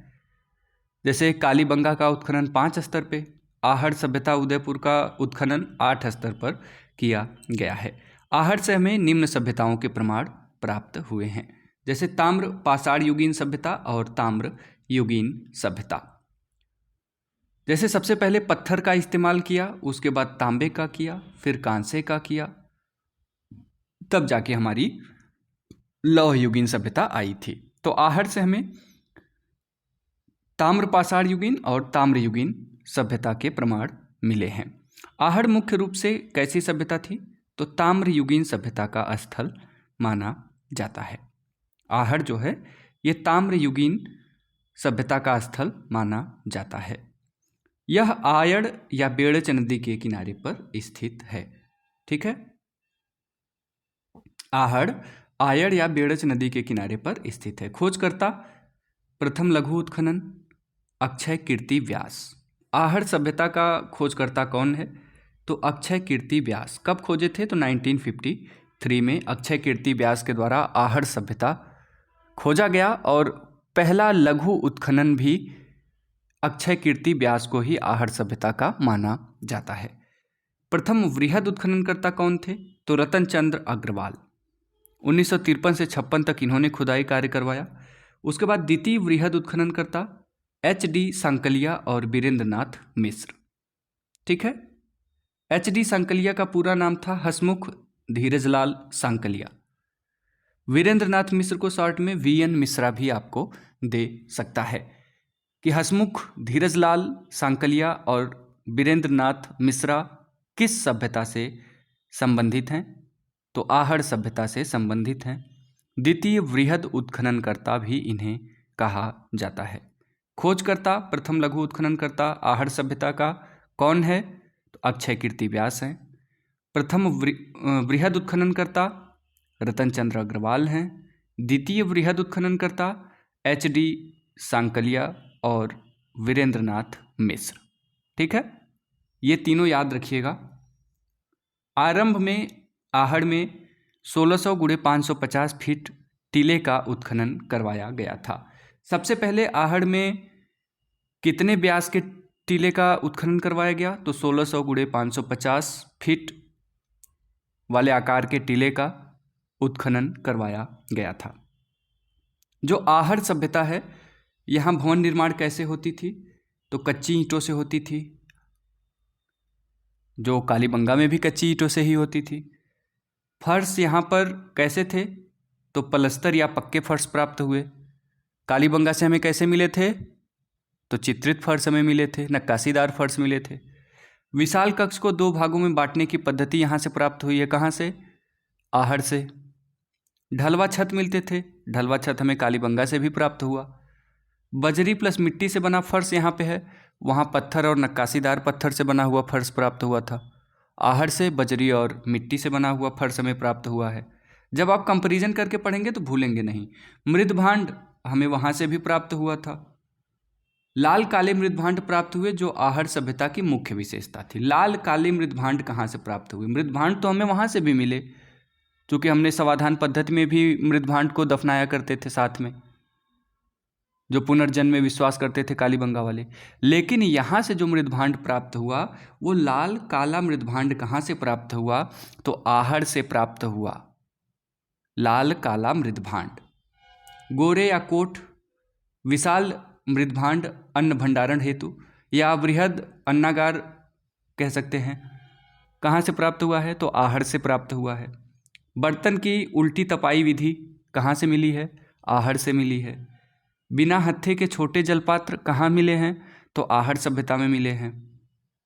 जैसे कालीबंगा का उत्खनन 5 स्तर पे, आहड़ सभ्यता उदयपुर का उत्खनन 8 स्तर पर किया गया है। आहड़ से हमें निम्न सभ्यताओं के प्रमाण प्राप्त हुए हैं, जैसे ताम्र पाषाण युगीन सभ्यता और ताम्र युगीन सभ्यता। जैसे सबसे पहले पत्थर का इस्तेमाल किया, उसके बाद तांबे का किया, फिर कांसे का किया, तब जाके हमारी लौह युगीन सभ्यता आई थी। तो आहड़ से हमें ताम्र पाषाण युगीन और ताम्र युगीन सभ्यता के प्रमाण मिले हैं। आहड़ मुख्य रूप से कैसी सभ्यता थी, तो ताम्र युगीन सभ्यता का स्थल माना जाता है। आहड़ जो है ये ताम्र युगीन सभ्यता का स्थल माना जाता है। यह आयड़ या बेड़च नदी के किनारे पर स्थित है। ठीक है, आहड़ आयड़ या बेड़च नदी के किनारे पर स्थित है। खोजकर्ता प्रथम लघु उत्खनन अक्षय कीर्ति व्यास। आहड़ सभ्यता का खोजकर्ता कौन है, तो अक्षय कीर्ति व्यास। कब खोजे थे, तो 1953 में अक्षय कीर्ति व्यास के द्वारा आहड़ सभ्यता खोजा गया और पहला लघु उत्खनन भी अक्षय कीर्ति व्यास को ही आहड़ सभ्यता का माना जाता है। प्रथम वृहद उत्खननकर्ता कौन थे, तो रतन चंद्र अग्रवाल। 1953 से 56 तक इन्होंने खुदाई कार्य करवाया। उसके बाद द्वितीय वृहद उत्खननकर्ता HD सांकलिया और वीरेंद्र नाथ मिश्र। ठीक है, HD सांकलिया का पूरा नाम था हसमुख धीरजलाल सांकलिया। वीरेंद्र नाथ मिश्र को शॉर्ट में VN मिश्रा भी आपको दे सकता है कि हसमुख धीरजलाल सांकलिया और वीरेंद्र नाथ मिश्रा किस सभ्यता से संबंधित हैं, तो आहड़ सभ्यता से संबंधित हैं। द्वितीय वृहद उत्खननकर्ता भी इन्हें कहा जाता है। खोजकर्ता प्रथम लघु उत्खननकर्ता आहड़ सभ्यता का कौन है, तो अक्षय कीर्ति व्यास हैं। प्रथम वृहद उत्खननकर्ता रतन चंद्र अग्रवाल हैं। द्वितीय वृहद उत्खननकर्ता HD सांकलिया और वीरेंद्र नाथ मिश्र। ठीक है, ये तीनों याद रखिएगा। आरंभ में आहड़ में 1600 × 550 फीट टीले का उत्खनन करवाया गया था। सबसे पहले आहड़ में कितने व्यास के टीले का उत्खनन करवाया गया, तो 1600 × 550 फीट वाले आकार के टीले का उत्खनन करवाया गया था। जो आहड़ सभ्यता है, यहाँ भवन निर्माण कैसे होती थी, तो कच्ची ईंटों से होती थी, जो कालीबंगा में भी कच्ची ईंटों से ही होती थी। फर्श यहाँ पर कैसे थे, तो पलस्तर या पक्के फर्श प्राप्त हुए। कालीबंगा से हमें कैसे मिले थे, तो चित्रित फर्श हमें मिले थे, नक्काशीदार फर्श मिले थे। विशाल कक्ष को 2 भागों में बांटने की पद्धति यहाँ से प्राप्त हुई है। कहाँ से, आहड़ से। ढलवा छत मिलते थे, ढलवा छत हमें कालीबंगा से भी प्राप्त हुआ। बजरी प्लस मिट्टी से बना फर्श यहाँ पे है, वहाँ पत्थर और नक्काशीदार पत्थर से बना हुआ फर्श प्राप्त हुआ था। आहड़ से बजरी और मिट्टी से बना हुआ फर्श हमें प्राप्त हुआ है। जब आप कंपैरिजन करके पढ़ेंगे तो भूलेंगे नहीं। मृदभांड हमें वहाँ से भी प्राप्त हुआ था। लाल काले मृदभांड प्राप्त हुए, जो आहड़ सभ्यता की मुख्य विशेषता थी। लाल काले मृदभांड कहाँ से प्राप्त हुए, मृदभांड तो हमें वहाँ से भी मिले, क्योंकि हमने समाधान पद्धति में भी मृदभांड को दफनाया करते थे साथ में, जो पुनर्जन्म में विश्वास करते थे कालीबंगा वाले। लेकिन यहाँ से जो मृदभांड प्राप्त हुआ, वो लाल काला मृदभांड कहाँ से प्राप्त हुआ, तो आहड़ से प्राप्त हुआ लाल काला मृदभांड। गोरे या कोट विशाल मृदभांड अन्न भंडारण हेतु या बृहद अन्नागार कह सकते हैं, कहाँ से प्राप्त हुआ है, तो आहड़ से प्राप्त हुआ है। बर्तन की उल्टी तपाई विधि कहाँ से मिली है, आहड़ से मिली है। बिना हत्थे के छोटे जलपात्र कहाँ मिले हैं, तो आहड़ सभ्यता में मिले हैं,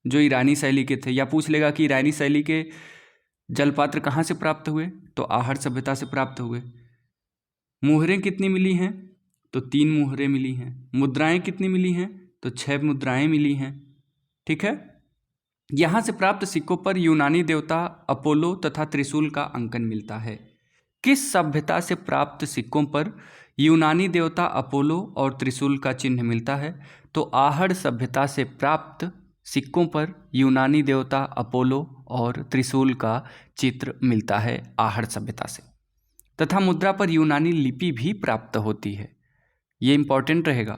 जो ईरानी शैली के थे। या पूछ लेगा कि ईरानी शैली के जलपात्र कहाँ से प्राप्त हुए, तो आहड़ सभ्यता से प्राप्त हुए। मुहरें कितनी मिली हैं, तो 3 मुहरें मिली हैं। मुद्राएं कितनी मिली हैं, तो 6 मुद्राएं मिली हैं। ठीक है, यहाँ से प्राप्त सिक्कों पर यूनानी देवता अपोलो तथा त्रिशूल का अंकन मिलता है। किस सभ्यता से प्राप्त सिक्कों पर यूनानी देवता अपोलो और त्रिशूल का चिन्ह मिलता है, तो आहड़ सभ्यता से प्राप्त सिक्कों पर यूनानी देवता अपोलो और त्रिशूल का चित्र मिलता है आहड़ सभ्यता से, तथा मुद्रा पर यूनानी लिपि भी प्राप्त होती है। ये इंपॉर्टेंट रहेगा।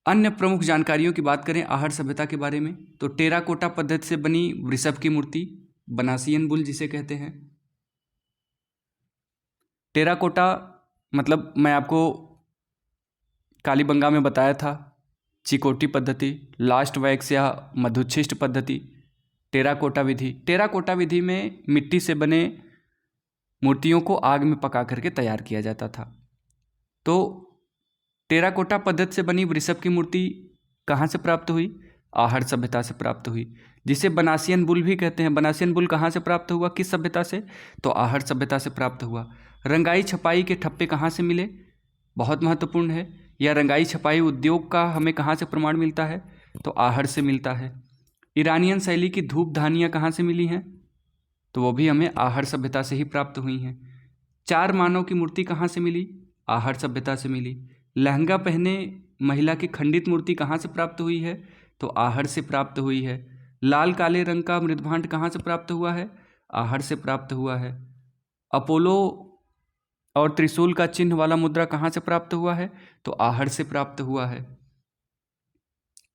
अन्य प्रमुख जानकारियों की बात करें आहड़ सभ्यता के बारे में, तो टेराकोटा पद्धति से बनी वृषभ की मूर्ति, बनासियन बुल जिसे कहते हैं। टेराकोटा मतलब मैं आपको कालीबंगा में बताया था, चिकोटी पद्धति, लास्ट वैक्स या मधुच्छिष्ट पद्धति, टेराकोटा विधि। टेराकोटा विधि में मिट्टी से बने मूर्तियों को आग में पका करके तैयार किया जाता था। तो टेराकोटा पद्धति से बनी वृषभ की मूर्ति कहाँ से प्राप्त हुई? आहड़ सभ्यता से प्राप्त हुई, जिसे बनासियन बुल भी कहते हैं। बनासियन बुल कहाँ से प्राप्त हुआ, किस सभ्यता से? तो आहड़ सभ्यता से प्राप्त हुआ। रंगाई छपाई के ठप्पे कहाँ से मिले? बहुत महत्वपूर्ण है। यह रंगाई छपाई उद्योग का हमें कहाँ से प्रमाण मिलता है? तो आहड़ से मिलता है। ईरानियन शैली की धूप धानियाँ कहाँ से मिली हैं? तो वो भी हमें आहड़ सभ्यता से ही प्राप्त हुई हैं। चार मानव की मूर्ति कहाँ से मिली? आहड़ सभ्यता से मिली। लहंगा पहने महिला की खंडित मूर्ति कहाँ से प्राप्त हुई है? तो आहड़ से प्राप्त हुई है। लाल काले रंग का मृदभांड कहाँ से प्राप्त हुआ है? आहड़ से प्राप्त हुआ है। अपोलो और त्रिशूल का चिन्ह वाला मुद्रा कहाँ से प्राप्त हुआ है? तो आहड़ से प्राप्त हुआ है।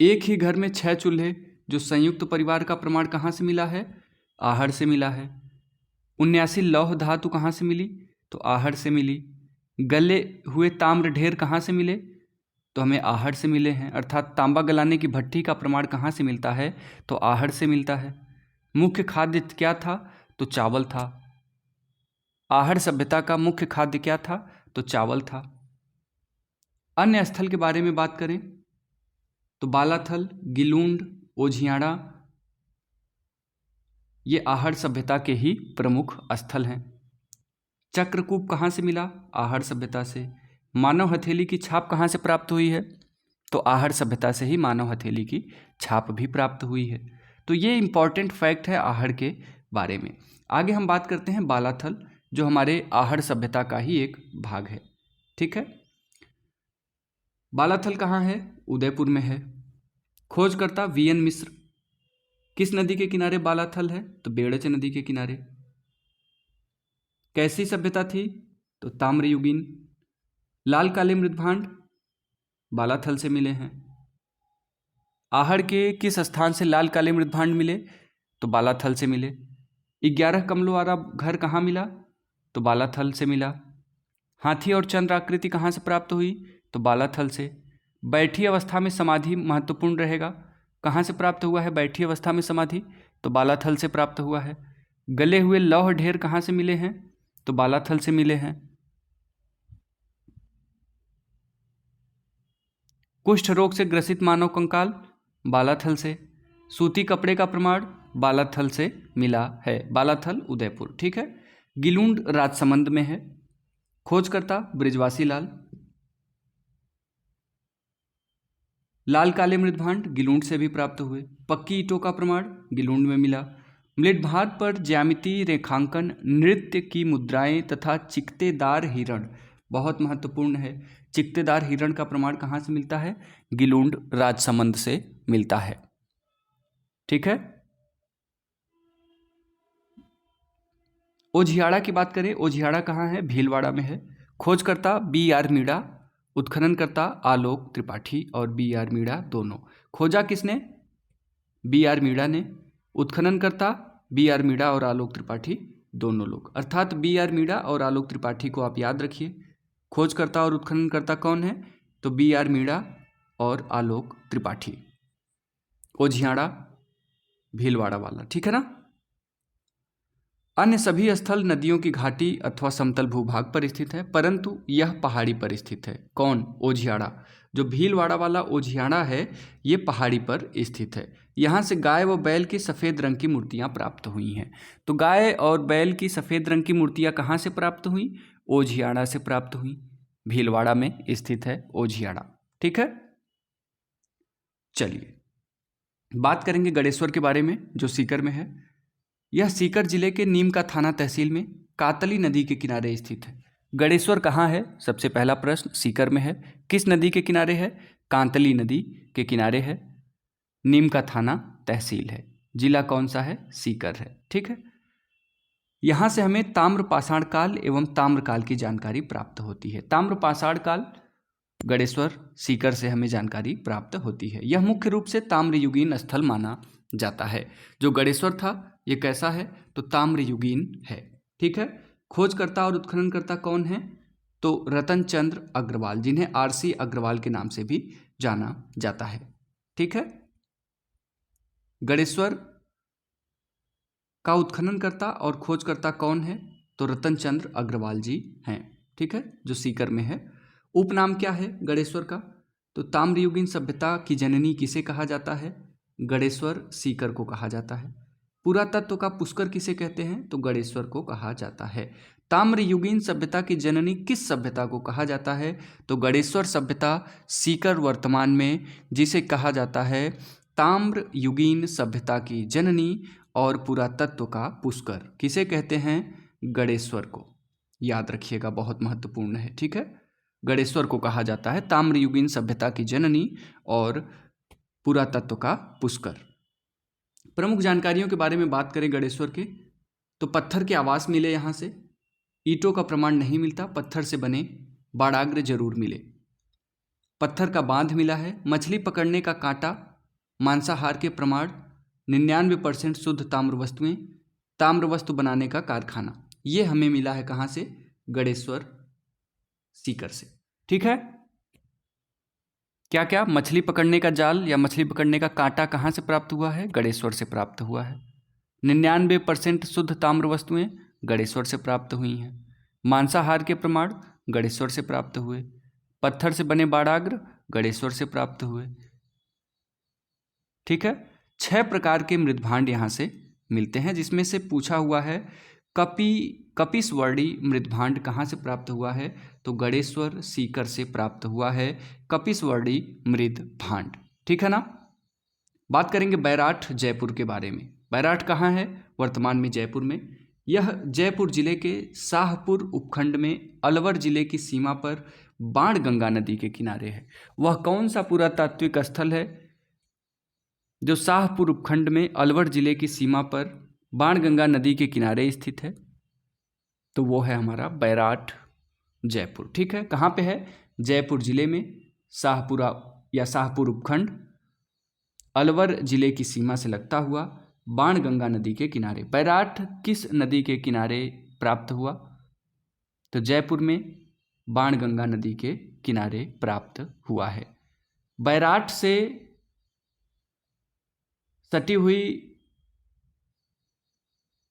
एक ही घर में 6 चूल्हे जो संयुक्त परिवार का प्रमाण कहाँ से मिला है? आहड़ से मिला है। 79 लौह धातु कहाँ से मिली? तो आहड़ से मिली। गले हुए ताम्र ढेर कहाँ से मिले? तो हमें आहड़ से मिले हैं। अर्थात तांबा गलाने की भट्ठी का प्रमाण कहाँ से मिलता है? तो आहड़ से मिलता है। मुख्य खाद्य क्या था? तो चावल था। आहड़ सभ्यता का मुख्य खाद्य क्या था? तो चावल था। अन्य स्थल के बारे में बात करें तो बालाथल, गिलूंड, ओझियाड़ा ये आहड़ सभ्यता के ही प्रमुख स्थल हैं। चक्रकूप कहाँ से मिला? आहड़ सभ्यता से। मानव हथेली की छाप कहाँ से प्राप्त हुई है? तो आहड़ सभ्यता से ही मानव हथेली की छाप भी प्राप्त हुई है। तो ये इंपॉर्टेंट फैक्ट है आहड़ के बारे में। आगे हम बात करते हैं बालाथल, जो हमारे आहड़ सभ्यता का ही एक भाग है। ठीक है, बालाथल कहाँ है? उदयपुर में है। खोजकर्ता वीएन मिश्र। किस नदी के किनारे बालाथल है? तो बेड़च नदी के किनारे। कैसी सभ्यता थी? तो ताम्रयुगीन। लाल काले मृदभांड बालाथल से मिले हैं। आहड़ के किस स्थान से लाल काले मृदभांड मिले? तो बालाथल से मिले। 11 कमलों वाला घर कहाँ मिला? तो बालाथल से मिला। हाथी और चंद्र आकृति कहाँ से प्राप्त हुई? तो बालाथल से। बैठी अवस्था में समाधि महत्वपूर्ण रहेगा। कहाँ से प्राप्त हुआ है बैठी अवस्था में समाधि? तो बालाथल से प्राप्त हुआ है। गले हुए लौह ढेर कहाँ से मिले हैं? तो बालाथल से मिले हैं। कुष्ठ रोग से ग्रसित मानव कंकाल बालाथल से। सूती कपड़े का प्रमाण बालाथल से मिला है। बालाथल उदयपुर। ठीक है, गिलूंड राजसमंद में है। खोजकर्ता बृजवासी लाल। लाल काले मृदभांड गिलूंड से भी प्राप्त हुए। पक्की ईंटों का प्रमाण गिलूंड में मिला। मृदभांड पर ज्यामिति रेखांकन, नृत्य की मुद्राएं तथा चिकतेदार हिरण बहुत महत्वपूर्ण है। चिकतेदार हिरण का प्रमाण कहाँ से मिलता है? गिलूंड राजसमंद से मिलता है। ठीक है, ओझियाड़ा की बात करें, ओझियाड़ा कहाँ है? भीलवाड़ा में है। खोजकर्ता BR मीणा, उत्खननकर्ता आलोक त्रिपाठी और BR मीणा दोनों। खोजा किसने? BR मीणा ने। उत्खननकर्ता BR मीणा और आलोक त्रिपाठी दोनों लोग। अर्थात BR मीणा और आलोक त्रिपाठी को आप याद रखिए। खोजकर्ता और उत्खननकर्ता कौन है? तो BR मीणा और आलोक त्रिपाठी। ओझियाड़ा भीलवाड़ा वाला। ठीक है ना। अन्य सभी स्थल नदियों की घाटी अथवा समतल भूभाग पर स्थित है, परंतु यह पहाड़ी पर स्थित है। कौन? ओझियाड़ा। जो भीलवाड़ा वाला ओझियाड़ा है ये पहाड़ी पर स्थित है। यहाँ से गाय व बैल की सफ़ेद रंग की मूर्तियाँ प्राप्त हुई हैं। तो गाय और बैल की सफ़ेद रंग की मूर्तियाँ कहाँ से प्राप्त हुई? ओझियाड़ा से प्राप्त हुई। भीलवाड़ा में स्थित है ओझियाड़ा। ठीक है, चलिए बात करेंगे गणेश्वर के बारे में, जो सीकर में है। यह सीकर जिले के नीम का थाना तहसील में कातली नदी के किनारे स्थित है। गणेश्वर कहाँ है? सबसे पहला प्रश्न, सीकर में है। किस नदी के किनारे है? कांतली नदी के किनारे है। नीम का थाना तहसील है। जिला कौन सा है? सीकर है। ठीक है, यहाँ से हमें ताम्रपाषाण काल एवं ताम्रकाल की जानकारी प्राप्त होती है। ताम्रपाषाण काल गणेश्वर सीकर से हमें जानकारी प्राप्त होती है। यह मुख्य रूप से ताम्रयुगीन स्थल माना जाता है। जो गणेश्वर था ये कैसा है? तो ताम्रयुगीन है। ठीक है, खोजकर्ता और उत्खननकर्ता कौन है? तो रतन चंद्र अग्रवाल, जिन्हें आरसी अग्रवाल के नाम से भी जाना जाता है। ठीक है, गणेश्वर का उत्खननकर्ता और खोजकर्ता कौन है? तो रतन चंद्र अग्रवाल जी हैं। ठीक है, जो सीकर में है। उपनाम क्या है गणेश्वर का? तो ताम्रयुगीन सभ्यता की जननी किसे कहा जाता है? गणेश्वर सीकर को कहा जाता है। पुरातत्व का पुष्कर किसे कहते हैं? तो गणेश्वर को कहा जाता है। ताम्रयुगीन सभ्यता की जननी किस सभ्यता को कहा जाता है? तो गणेश्वर सभ्यता सीकर वर्तमान में जिसे कहा जाता है ताम्रयुगीन सभ्यता की जननी और पुरातत्व का पुष्कर किसे कहते हैं? गणेश्वर को। याद रखिएगा, बहुत महत्वपूर्ण है। ठीक है, गणेश्वर को कहा जाता है ताम्रयुगीन सभ्यता की जननी और पुरातत्व का पुष्कर। प्रमुख जानकारियों के बारे में बात करें गणेश्वर के, तो पत्थर के आवास मिले यहाँ से, ईंटों का प्रमाण नहीं मिलता, पत्थर से बने बाड़ाग्र जरूर मिले, पत्थर का बांध मिला है, मछली पकड़ने का कांटा, मांसाहार के प्रमाण, 99% शुद्ध ताम्र वस्तुएं, ताम्र वस्तु बनाने का कारखाना, ये हमें मिला है कहाँ से? गणेश्वर सीकर से। ठीक है, क्या क्या? मछली पकड़ने का जाल या मछली पकड़ने का कांटा कहाँ से प्राप्त हुआ है? गणेश्वर से प्राप्त हुआ है। 99% शुद्ध ताम्र वस्तुएं गणेश्वर से प्राप्त हुई हैं। मांसाहार के प्रमाण गणेश्वर से प्राप्त हुए, पत्थर से बने बाड़ाग्र गणेश्वर से प्राप्त हुए। ठीक है, 6 प्रकार के मृदभांड यहाँ से मिलते हैं, जिसमें से पूछा हुआ है कपिसवर्णी मृदभांड कहाँ से प्राप्त हुआ है? तो गणेश्वर सीकर से प्राप्त हुआ है कपिसवर्णी मृदभांड। ठीक है ना। बात करेंगे बैराठ जयपुर के बारे में। बैराठ कहाँ है? वर्तमान में जयपुर में। यह जयपुर जिले के शाहपुर उपखंड में अलवर जिले की सीमा पर बाणगंगा नदी के किनारे है। वह कौन सा पुरातात्विक स्थल है जो शाहपुर उपखंड में अलवर जिले की सीमा पर बाणगंगा नदी के किनारे स्थित है? तो वो है हमारा बैराठ जयपुर। ठीक है, कहाँ पे है? जयपुर जिले में, शाहपुरा या शाहपुर उपखंड, अलवर जिले की सीमा से लगता हुआ बाणगंगा नदी के किनारे। बैराठ किस नदी के किनारे प्राप्त हुआ? तो जयपुर में बाणगंगा नदी के किनारे प्राप्त हुआ है। बैराठ से सटी हुई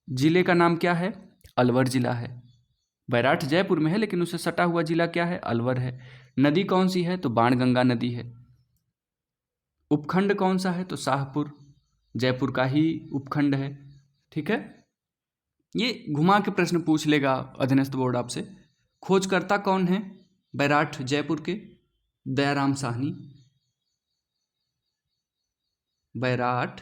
जिले का नाम क्या है? अलवर जिला है। बैराठ जयपुर में है लेकिन उससे सटा हुआ जिला क्या है? अलवर है। नदी कौन सी है? तो बाणगंगा नदी है। उपखंड कौन सा है? तो शाहपुर, जयपुर का ही उपखंड है। ठीक है, ये घुमा के प्रश्न पूछ लेगा अधीनस्थ बोर्ड आपसे। खोजकर्ता कौन है बैराठ जयपुर के? दयाराम साहनी। बैराठ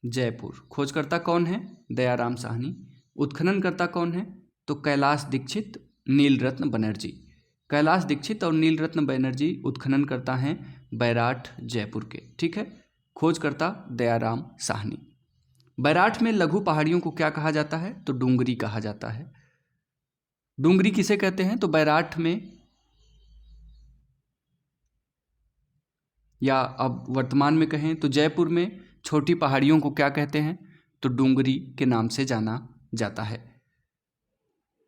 जयपुर खोजकर्ता कौन है? दयाराम साहनी। उत्खननकर्ता कौन है? तो कैलाश दीक्षित, नीलरत्न बनर्जी। कैलाश दीक्षित और नीलरत्न बनर्जी उत्खननकर्ता हैं बैराठ जयपुर के। ठीक है, खोजकर्ता दयाराम साहनी। बैराठ में लघु पहाड़ियों को क्या कहा जाता है? तो डूंगरी कहा जाता है। डूंगरी किसे कहते हैं? तो बैराठ में या अब वर्तमान में कहें तो जयपुर में छोटी पहाड़ियों को क्या कहते हैं? तो डूंगरी के नाम से जाना जाता है।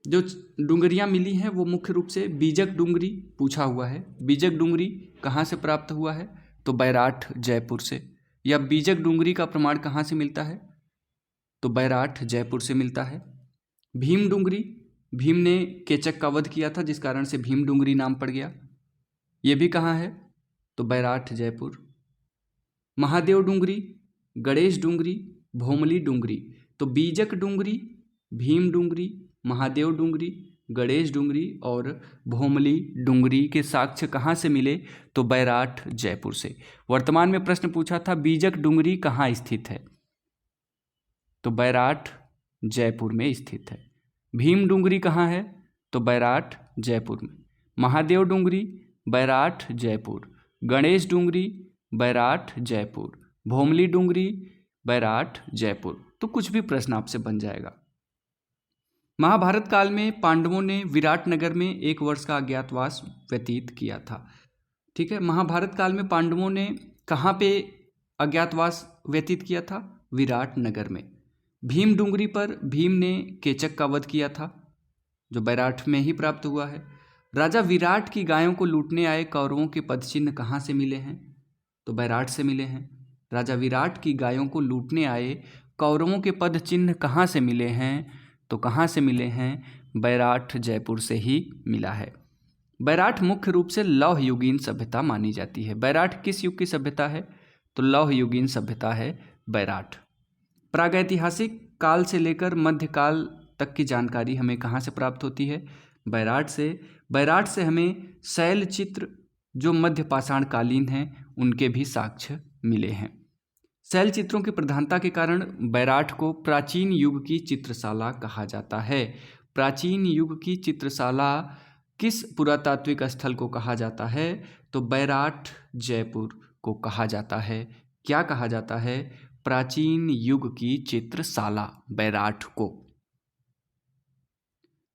जो डूंगरियाँ मिली हैं वो मुख्य रूप से बीजक डूंगरी पूछा हुआ है। बीजक डूंगरी कहाँ से प्राप्त हुआ है? तो बैराठ जयपुर से। या बीजक डूंगरी का प्रमाण कहाँ से मिलता है? तो बैराठ जयपुर से मिलता है। भीम डूंगरी, भीम ने केचक का वध किया था जिस कारण से भीम डूंगरी नाम पड़ गया, ये भी कहाँ है? तो बैराठ जयपुर। महादेव डूंगरी, गणेश डूंगरी, भोमली डूंगरी। तो बीजक डूंगरी, भीम डूंगरी, महादेव डूंगरी, गणेश डूंगरी और भोमली डूंगरी के साक्ष्य कहाँ से मिले? तो बैराठ जयपुर से। वर्तमान में प्रश्न पूछा था बीजक डूंगरी कहाँ स्थित है? तो बैराठ जयपुर में स्थित है। भीम डूंगरी कहाँ है? तो बैराठ जयपुर में। महादेव डूंगरी बैराठ जयपुर। गणेश डूंगरी बैराठ जयपुर, भोमली डुंगरी, बैराठ जयपुर। तो कुछ भी प्रश्न आपसे बन जाएगा। महाभारत काल में पांडवों ने विराटनगर में 1 वर्ष का अज्ञातवास व्यतीत किया था। ठीक है, महाभारत काल में पांडवों ने कहाँ पे अज्ञातवास व्यतीत किया था? विराटनगर में। भीम डुंगरी पर भीम ने केचक का वध किया था, जो बैराठ में ही प्राप्त हुआ है। राजा विराट की गायों को लूटने आए कौरवों के पदचिन्ह कहाँ से मिले हैं? तो बैराठ से मिले हैं। राजा विराट की गायों को लूटने आए कौरवों के पद चिन्ह कहाँ से मिले हैं? तो कहाँ से मिले हैं? बैराठ जयपुर से ही मिला है। बैराठ मुख्य रूप से लौह युगीन सभ्यता मानी जाती है। बैराठ किस युग की सभ्यता है? तो लौह युगीन सभ्यता है बैराठ। प्रागैतिहासिक काल से लेकर मध्यकाल तक की जानकारी हमें कहाँ से प्राप्त होती है? बैराठ से। बैराठ से हमें शैल चित्र जो मध्य पाषाण कालीन हैं उनके भी साक्ष्य मिले हैं। शैल चित्रों की प्रधानता के कारण बैराठ को प्राचीन युग की चित्रशाला कहा जाता है। प्राचीन युग की चित्रशाला किस पुरातात्विक स्थल को कहा जाता है? तो बैराठ जयपुर को कहा जाता है। क्या कहा जाता है? प्राचीन युग की चित्रशाला बैराठ को।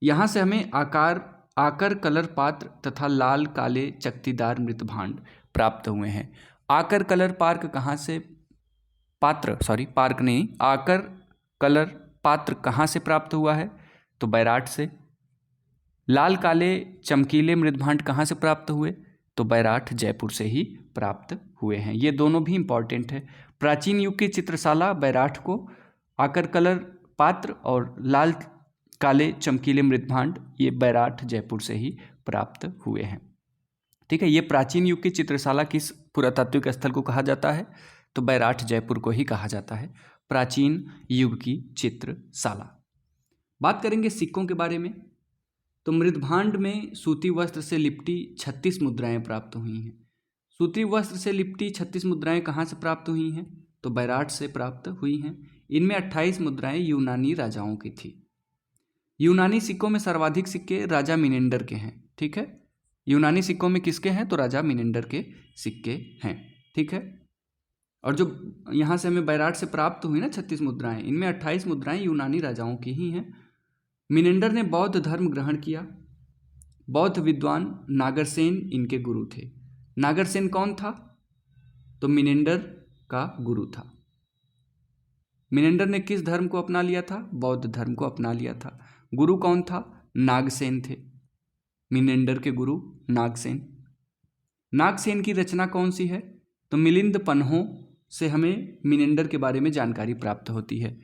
यहाँ से हमें आकर कलर पात्र तथा लाल काले चकतीदार मृतभांड प्राप्त हुए हैं। आकर कलर पार्क कहाँ से पार्क नहीं, आकर कलर पात्र कहाँ से प्राप्त हुआ है? तो बैराठ से। लाल काले चमकीले मृतभांड कहाँ से प्राप्त हुए? तो बैराठ जयपुर से ही प्राप्त हुए हैं। ये दोनों भी इंपॉर्टेंट है। प्राचीन युग की चित्रशाला बैराठ को, आकर कलर पात्र और लाल काले चमकीले मृतभांड ये बैराठ जयपुर से ही प्राप्त हुए हैं। ठीक है, ये प्राचीन युग की चित्रशाला किस पुरातात्विक स्थल को कहा जाता है? तो बैराठ जयपुर को ही कहा जाता है प्राचीन युग की चित्रशाला। बात करेंगे सिक्कों के बारे में। तो मृतभांड में सूती वस्त्र से लिपटी 36 मुद्राएं प्राप्त हुई हैं। सूती वस्त्र से लिपटी 36 मुद्राएं कहाँ से प्राप्त हुई हैं? तो बैराठ से प्राप्त हुई हैं। इनमें 28 मुद्राएं यूनानी राजाओं की थी। यूनानी सिक्कों में सर्वाधिक सिक्के राजा मिनेंडर के हैं। ठीक है, यूनानी सिक्कों में किसके हैं? तो राजा मिनेंडर के सिक्के हैं। ठीक है, और जो यहाँ से हमें बैराठ से प्राप्त हुई ना 36 मुद्राएं, इनमें 28 मुद्राएं यूनानी राजाओं की ही हैं। मिनेंडर ने बौद्ध धर्म ग्रहण किया। बौद्ध विद्वान नागरसेन इनके गुरु थे। नागरसेन कौन था? तो मिनेंडर का गुरु था। मिनेंडर ने किस धर्म को अपना लिया था? बौद्ध धर्म को अपना लिया था। गुरु कौन था? नागसेन थे। मिनेंडर के गुरु नागसेन। नागसेन की रचना कौन सी है? तो मिलिंद पन्हों से हमें मिनेंडर के बारे में जानकारी प्राप्त होती है।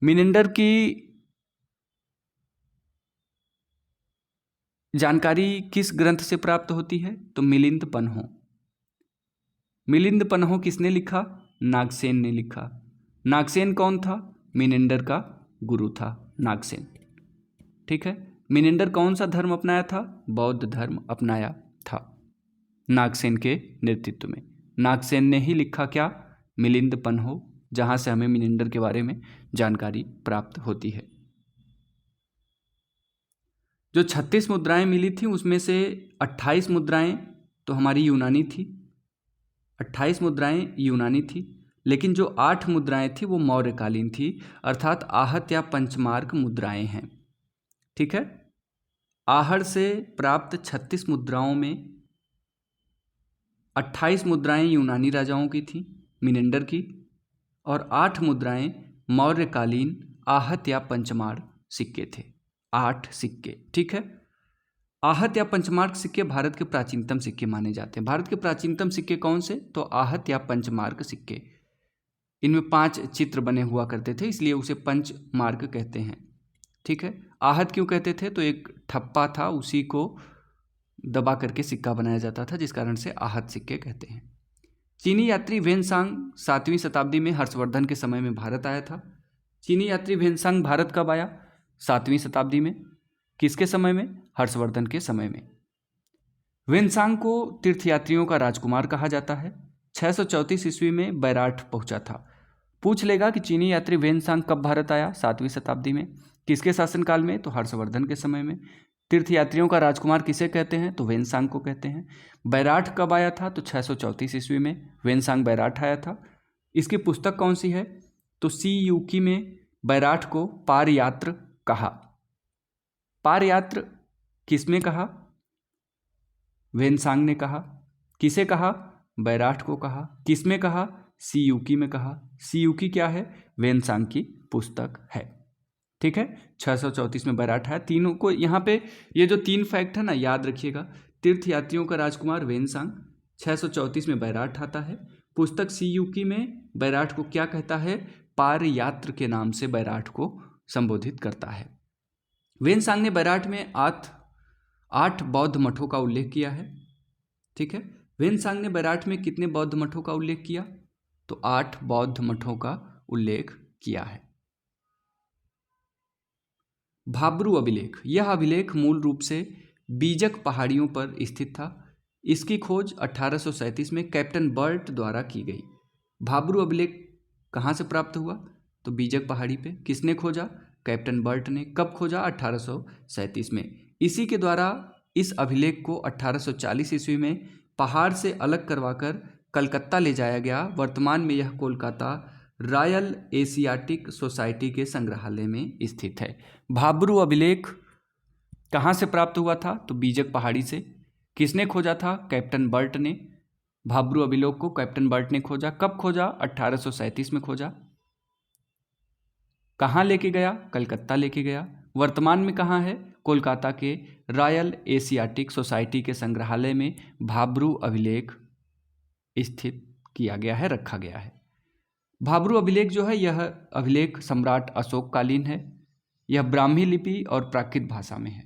मिनेंडर की जानकारी किस ग्रंथ से प्राप्त होती है? तो मिलिंद पन्हों। मिलिंद पन्हों किसने लिखा? नागसेन ने लिखा। नागसेन कौन था? मिनेंडर का गुरु था नागसेन। ठीक है, मिनेंडर कौन सा धर्म अपनाया था? बौद्ध धर्म अपनाया था नागसेन के नेतृत्व में। नागसेन ने ही लिखा क्या? मिलिंद पन्हों, जहाँ से हमें मिनेंडर के बारे में जानकारी प्राप्त होती है। जो 36 मुद्राएं मिली थी उसमें से 28 मुद्राएं तो हमारी यूनानी थी, 28 मुद्राएं यूनानी थी, लेकिन जो 8 मुद्राएं थी वो मौर्यकालीन थी, अर्थात आहत या पंचमार्क मुद्राएं हैं। ठीक है, आहड़ से प्राप्त 36 मुद्राओं में 28 मुद्राएं यूनानी राजाओं की थी, मिनेंडर की, और 8 मुद्राएं मौर्यकालीन आहत या पंचमार्क सिक्के थे। 8 सिक्के। ठीक है, आहत या पंचमार्क सिक्के भारत के प्राचीनतम सिक्के माने जाते हैं। भारत के प्राचीनतम सिक्के कौन से? तो आहत या पंचमार्क सिक्के। इनमें 5 चित्र बने हुआ करते थे, इसलिए उसे पंचमार्क कहते हैं। ठीक है, आहत क्यों कहते थे? तो एक ठप्पा था, उसी को दबा करके सिक्का बनाया जाता था, जिस कारण से आहत सिक्के कहते हैं। चीनी यात्री वेनसांग 7वीं शताब्दी में हर्षवर्धन के समय में भारत आया था। चीनी यात्री वेनसांग भारत कब आया? 7वीं शताब्दी में। किसके समय में? हर्षवर्धन के समय में। वेनसांग को तीर्थयात्रियों का राजकुमार कहा जाता है। 634 ईस्वी में बैराठ पहुंचा था। पूछ लेगा कि चीनी यात्री वेनसांग कब भारत आया? 7वीं शताब्दी में। किसके शासनकाल में? तो हर्षवर्धन के समय में। तीर्थयात्रियों का राजकुमार किसे कहते हैं? तो वेनसांग को कहते हैं। बैराठ कब आया था? तो 634 ईस्वी में वेनसांग बैराठ आया था। इसकी पुस्तक कौन सी है? तो सी यूकी में बैराठ को पारयात्र कहा। पारयात्र किसने कहा? वेनसांग ने कहा। किसे कहा? बैराठ को कहा। किसमें कहा? सी यूकी में कहा। सी यूकी क्या है? वेनसांग की पुस्तक है। ठीक है, 634 में बैराठ है। तीनों को यहाँ पे ये जो 3 फैक्ट है ना, याद रखिएगा। तीर्थयात्रियों का राजकुमार वेनसांग, 634 में बैराठ आता है। पुस्तक सी यूकी में बैराठ को क्या कहता है? पारयात्र के नाम से बैराठ को संबोधित करता है। वेनसांग ने बैराठ में 8 बौद्ध मठों का उल्लेख किया है। ठीक है, वेनसांग ने बैराठ में कितने बौद्ध मठों का उल्लेख किया? तो 8 बौद्ध मठों का उल्लेख किया है। भाब्रू अभिलेख, यह अभिलेख मूल रूप से बीजक पहाड़ियों पर स्थित था। इसकी खोज 1837 में कैप्टन बर्ट द्वारा की गई। भाब्रू अभिलेख कहाँ से प्राप्त हुआ? तो बीजक पहाड़ी पे। किसने खोजा? कैप्टन बर्ट ने। कब खोजा? 1837 में। इसी के द्वारा इस अभिलेख को 1840 ईस्वी में पहाड़ से अलग करवाकर कलकत्ता ले जाया गया। वर्तमान में यह कोलकाता रॉयल एशियाटिक सोसाइटी के संग्रहालय में स्थित है। भाब्रू अभिलेख कहाँ से प्राप्त हुआ था? तो बीजक पहाड़ी से। किसने खोजा था? कैप्टन बर्ट ने। भाब्रू अभिलेख को कैप्टन बर्ट ने खोजा। कब खोजा? 1837 में खोजा। कहाँ लेके गया? कलकत्ता लेके गया। वर्तमान में कहाँ है? कोलकाता के रॉयल एशियाटिक सोसाइटी के संग्रहालय में भाब्रू अभिलेख स्थित किया गया है, रखा गया है। भाब्रू अभिलेख जो है, यह अभिलेख सम्राट अशोक कालीन है। यह ब्राह्मी लिपि और प्राकृत भाषा में है।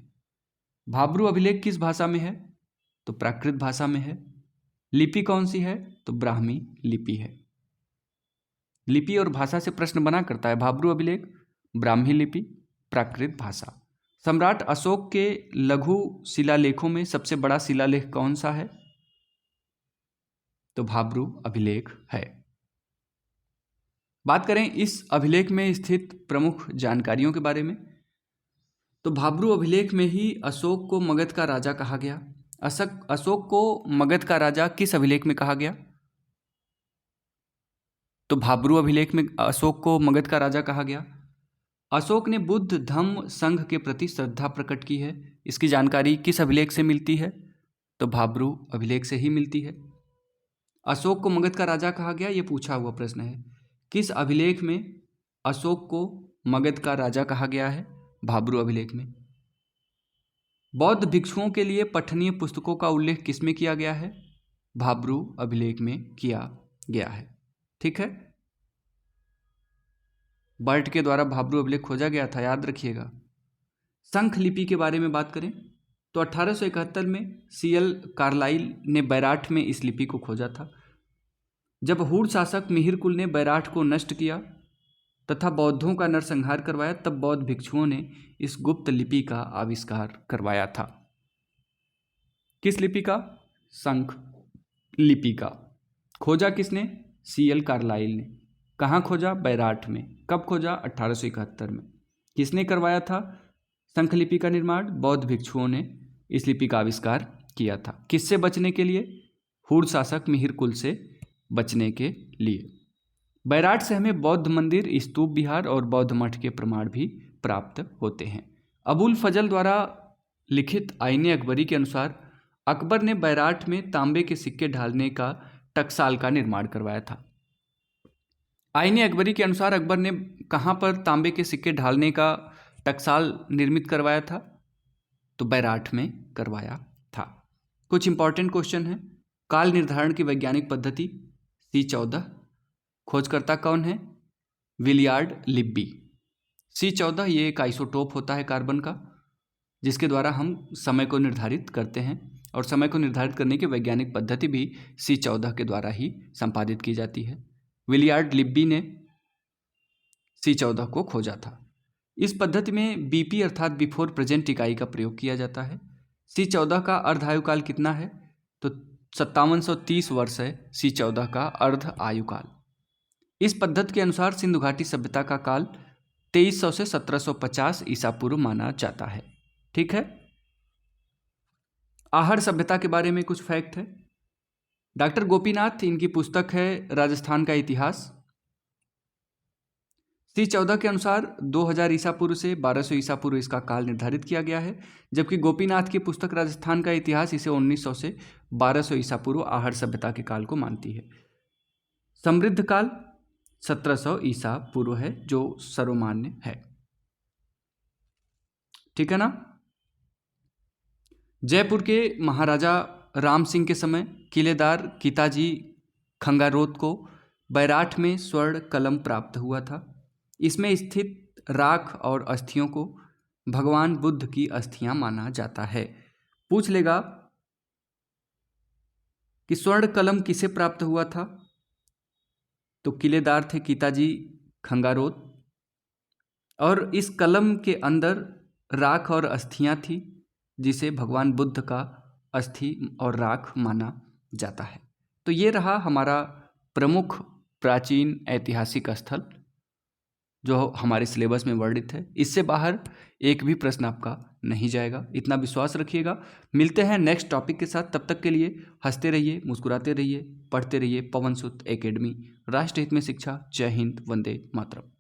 भाब्रू अभिलेख किस भाषा में है? तो प्राकृत भाषा में है। लिपि कौन सी है? तो ब्राह्मी लिपि है। लिपि और भाषा से प्रश्न बना करता है भाब्रू अभिलेख। ब्राह्मी लिपि, प्राकृत भाषा। सम्राट अशोक के लघु शिलालेखों में सबसे बड़ा शिलालेख कौन सा है? तो भाब्रू अभिलेख है। बात करें इस अभिलेख में स्थित प्रमुख जानकारियों के बारे में, तो भाब्रू अभिलेख में ही अशोक को मगध का राजा कहा गया। अशोक को मगध का राजा किस अभिलेख में कहा गया? तो भाब्रू अभिलेख में अशोक को मगध का राजा कहा गया। अशोक ने बुद्ध धम्म संघ के प्रति श्रद्धा प्रकट की है। इसकी जानकारी किस अभिलेख से मिलती है? तो भाब्रू अभिलेख से ही मिलती है। अशोक को मगध का राजा कहा गया, ये पूछा हुआ प्रश्न है। किस अभिलेख में अशोक को मगध का राजा कहा गया है? भाब्रू अभिलेख में। बौद्ध भिक्षुओं के लिए पठनीय पुस्तकों का उल्लेख किसमें किया गया है? भाब्रू अभिलेख में किया गया है। ठीक है, बर्ट के द्वारा भाब्रू अभिलेख खोजा गया था, याद रखिएगा। शंख लिपि के बारे में बात करें तो 1871 में सीएल कार्लाइल ने बैराठ में इस लिपि को खोजा था। जब हूण शासक मिहिरकुल ने बैराठ को नष्ट किया तथा बौद्धों का नरसंहार करवाया, तब बौद्ध भिक्षुओं ने इस गुप्त लिपि का आविष्कार करवाया था। किस लिपि का? शंख लिपि का। खोजा किसने? सीएल कार्लाइल ने। कहाँ खोजा? बैराठ में। कब खोजा? 1871 में। किसने करवाया था शंख लिपि का निर्माण? बौद्ध भिक्षुओं ने इस लिपि का आविष्कार किया था। किससे बचने के लिए? हूण शासक मिहिरकुल से बचने के लिए। बैराठ से हमें बौद्ध मंदिर, स्तूप विहार और बौद्ध मठ के प्रमाण भी प्राप्त होते हैं। अबुल फजल द्वारा लिखित आईने अकबरी के अनुसार अकबर ने बैराठ में तांबे के सिक्के ढालने का टकसाल का निर्माण करवाया था। आईने अकबरी के अनुसार अकबर ने कहाँ पर तांबे के सिक्के ढालने का टकसाल निर्मित करवाया था? तो बैराठ में करवाया था। कुछ इंपॉर्टेंट क्वेश्चन है। काल निर्धारण की वैज्ञानिक पद्धति C14। खोजकर्ता कौन है? Willard Libby. C14 ये एक आइसोटोप होता है कार्बन का, जिसके द्वारा हम समय को निर्धारित करते हैं, और समय को निर्धारित करने की वैज्ञानिक पद्धति भी C14 के द्वारा ही संपादित की जाती है। विलियर्ड लिब्बी ने C14 को खोजा था। इस पद्धति में BP अर्थात बिफोर प्रेजेंट इकाई का प्रयोग किया जाता है। C14 का अर्ध आयुकाल कितना है? तो 5730 वर्ष है C14 का अर्ध आयुकाल। इस पद्धति के अनुसार सिंधु घाटी सभ्यता का काल 2300 से 1750 ईसा पूर्व माना जाता है। ठीक है, आहड़ सभ्यता के बारे में कुछ फैक्ट है। डॉक्टर गोपीनाथ, इनकी पुस्तक है राजस्थान का इतिहास। C14 के अनुसार 2000 ईसा पूर्व से 1200 ईसा पूर्व इसका काल निर्धारित किया गया है, जबकि गोपीनाथ की पुस्तक राजस्थान का इतिहास इसे 1900 से 1200 ईसा पूर्व आहड़ सभ्यता के काल को मानती है। समृद्ध काल 1700 ईसा पूर्व है, जो सर्वमान्य है। ठीक है ना। जयपुर के महाराजा राम सिंह के समय किलेदार कीताजी खंगारोत को बैराठ में स्वर्ण कलम प्राप्त हुआ था। इसमें स्थित राख और अस्थियों को भगवान बुद्ध की अस्थियां माना जाता है। पूछ लेगा कि स्वर्ण कलम किसे प्राप्त हुआ था, तो किलेदार थे कीताजी खंगारोत, और इस कलम के अंदर राख और अस्थियां थी, जिसे भगवान बुद्ध का अस्थि और राख माना जाता है। तो ये रहा हमारा प्रमुख प्राचीन ऐतिहासिक स्थल जो हमारे सिलेबस में वर्णित है। इससे बाहर एक भी प्रश्न आपका नहीं जाएगा, इतना विश्वास रखिएगा। मिलते हैं नेक्स्ट टॉपिक के साथ, तब तक के लिए हंसते रहिए, मुस्कुराते रहिए, पढ़ते रहिए। पवन सुत एकेडमी, राष्ट्र हित में शिक्षा। जय हिंद, वंदे मातरम।